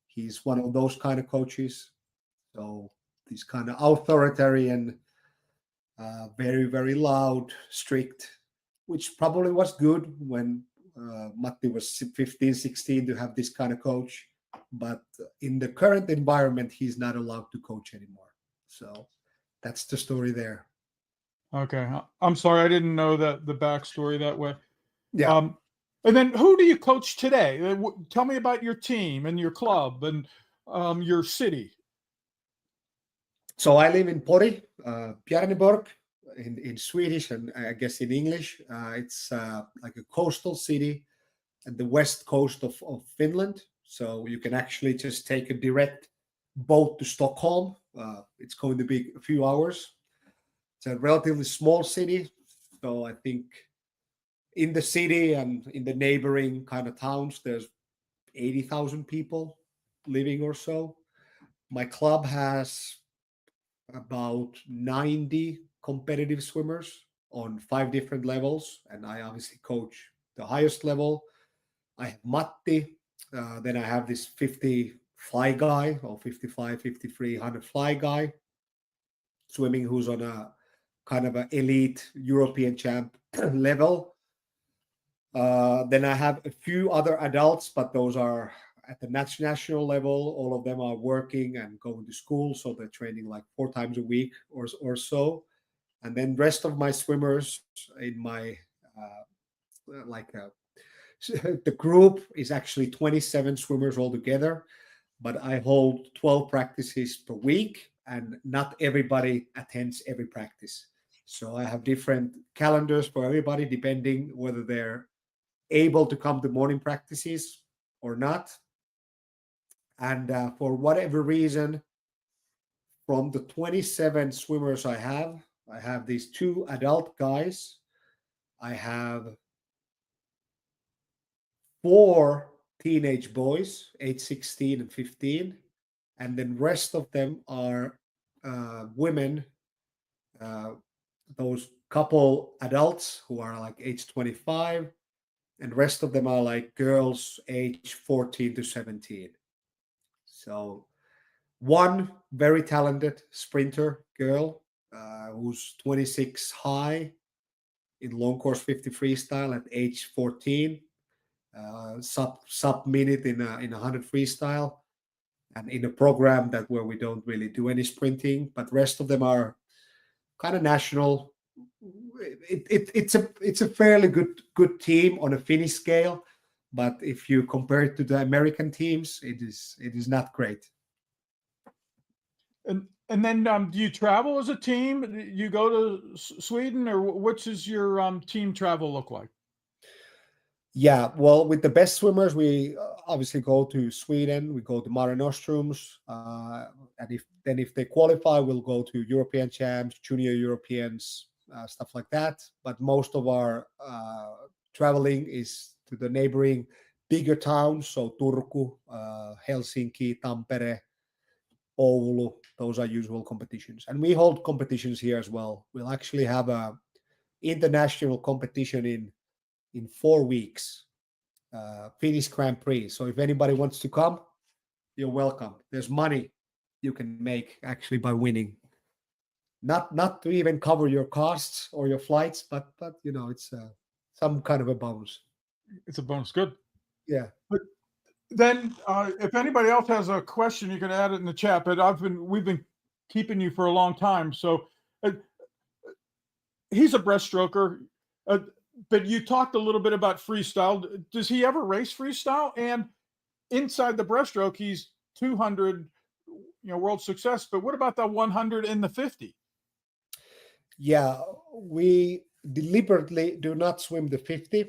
He's one of those kind of coaches. So he's kind of authoritarian, very, very loud, strict, which probably was good when Matti was 15, 16 to have this kind of coach. But in the current environment, he's not allowed to coach anymore. So that's the story there. Okay. I'm sorry. I didn't know that the backstory that way. Yeah. And then who do you coach today? Tell me about your team and your club and your city. So I live in Pori, Björneborg, in Swedish, and I guess in English. It's like a coastal city at the west coast of Finland. So you can actually just take a direct boat to Stockholm. It's going to be a few hours. It's a relatively small city. So I think in the city and in the neighboring kind of towns, there's 80,000 people living or so. My club has about 90 competitive swimmers on 5 different levels, and I obviously coach the highest level. I have Matti, then I have this 50 fly guy, or 55, 53, 100 fly guy swimming, who's on a kind of an elite European champ level. Then I have a few other adults, but those are at the national level. All of them are working and going to school, so they're training like 4 times a week or so. And then rest of my swimmers in my like the group is actually 27 swimmers altogether, but I hold 12 practices per week, and not everybody attends every practice. So I have different calendars for everybody depending whether they're able to come to morning practices or not. And for whatever reason, from the 27 swimmers I have these 2 adult guys. I have 4 teenage boys, age 16 and 15, and then rest of them are women. Uh, those couple adults who are like age 25, and rest of them are like girls age 14 to 17. So one very talented sprinter girl who's 26 high in long course 50 freestyle at age 14, sub minute in 100 freestyle, and in a program that where we don't really do any sprinting, but rest of them are kind of national. It's a fairly good team on a Finnish scale, but if you compare it to the American teams, it is not great. And then do you travel as a team? You go to Sweden, or what does your team travel look like? Yeah, well, with the best swimmers, we obviously go to Sweden. We go to Mare Nostrums, and if they qualify, we'll go to European champs, junior Europeans, stuff like that. But most of our traveling is to the neighboring bigger towns, so Turku, Helsinki, Tampere, Oulu. Those are usual competitions, and we hold competitions here as well. We'll actually have a international competition in 4 weeks, Finnish Grand Prix. So if anybody wants to come, you're welcome. There's money you can make actually by winning. Not to even cover your costs or your flights, but it's some kind of a bonus. It's a bonus. Good. Yeah. But then, if anybody else has a question, you can add it in the chat. But we've been keeping you for a long time. So he's a breaststroker. But you talked a little bit about freestyle. Does he ever race freestyle? And inside the breaststroke, he's 200, world success. But what about the 100 and the 50? Yeah, we deliberately do not swim the 50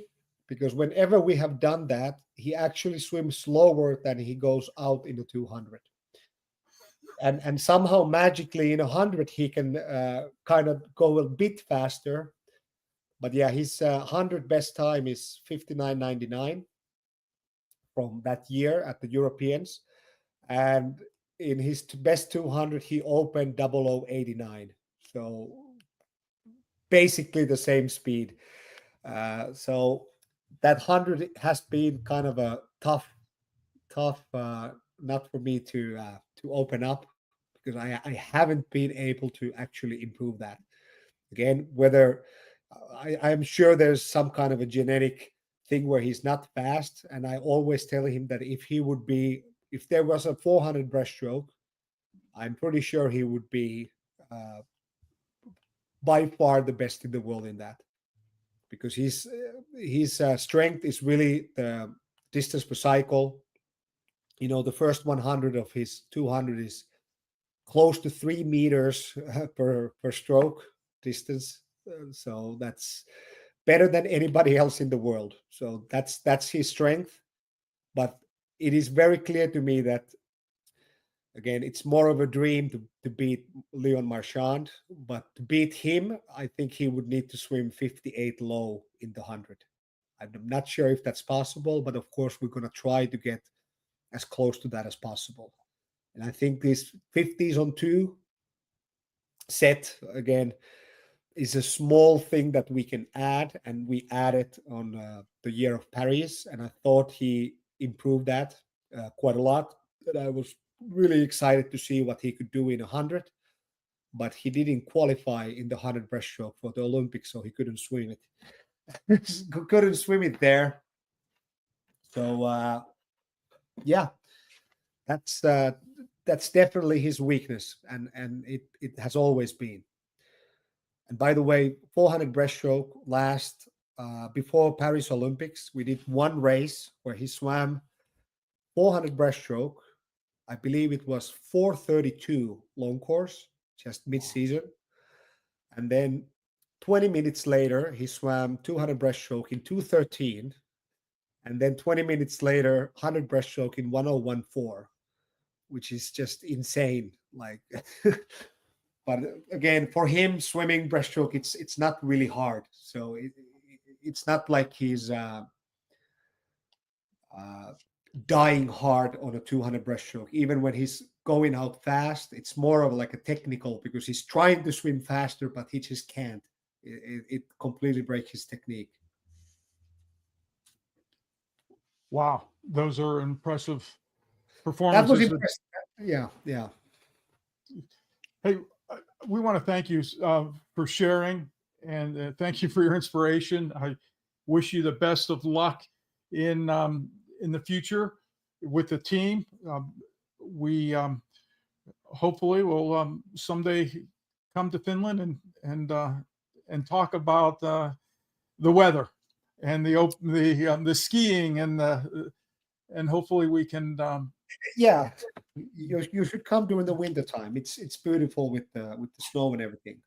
because whenever we have done that, he actually swims slower than he goes out in the 200. And somehow magically in 100 he can kind of go a bit faster. But yeah, his 100 best time is 59.99 from that year at the Europeans. And in his best 200, he opened 0089. So basically the same speed. So that 100 has been kind of a tough, not for me to open up because I haven't been able to actually improve that. Again, whether I'm sure there's some kind of a genetic thing where he's not fast, and I always tell him that if there was a 400 breaststroke, I'm pretty sure he would be by far the best in the world in that, because his strength is really the distance per cycle. The first 100 of his 200 is close to 3 meters per stroke distance. So that's better than anybody else in the world. So that's his strength. But it is very clear to me that, again, it's more of a dream to beat Leon Marchand. But to beat him, I think he would need to swim 58 low in the 100. I'm not sure if that's possible, but of course we're going to try to get as close to that as possible. And I think this 50s on 2 set again is a small thing that we can add, and we added on the year of Paris, and I thought he improved that quite a lot. And I was really excited to see what he could do in 100, but he didn't qualify in the 100 breaststroke for the Olympics, so he couldn't swim it. Couldn't swim it there. So yeah, that's definitely his weakness, and it has always been. And by the way, 400 breaststroke last before Paris Olympics, we did one race where he swam 400 breaststroke. I believe it was 4:32 long course, just mid-season. And then 20 minutes later, he swam 200 breaststroke in 2:13. And then 20 minutes later, 100 breaststroke in 1:01.4, which is just insane. Like, but again, for him, swimming breaststroke, it's not really hard. So it's not like he's dying hard on a 200 breaststroke. Even when he's going out fast, it's more of like a technical, because he's trying to swim faster, but he just can't. It completely breaks his technique. Wow, those are impressive That performances. was impressive. Yeah. Hey, we want to thank you for sharing, and thank you for your inspiration. I wish you the best of luck in the future with the team. We hopefully will someday come to Finland and talk about the weather and the skiing and hopefully we can. Yeah, you should come during the winter time. It's beautiful with the snow and everything.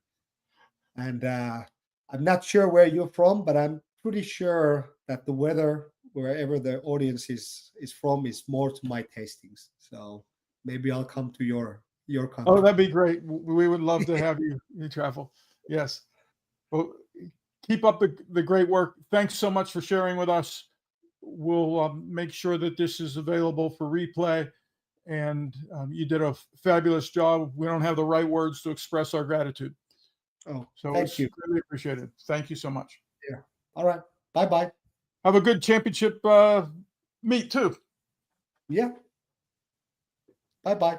And I'm not sure where you're from, but I'm pretty sure that the weather wherever the audience is from is more to my tastings. So maybe I'll come to your country. Oh, that'd be great. We would love to have you travel. Yes. Well, keep up the great work. Thanks so much for sharing with us. We'll make sure that this is available for replay. And you did a fabulous job. We don't have the right words to express our gratitude. Oh, So thank you. Really appreciated. Thank you so much. Yeah. All right. Bye-bye. Have a good championship meet too. Yeah. Bye-bye.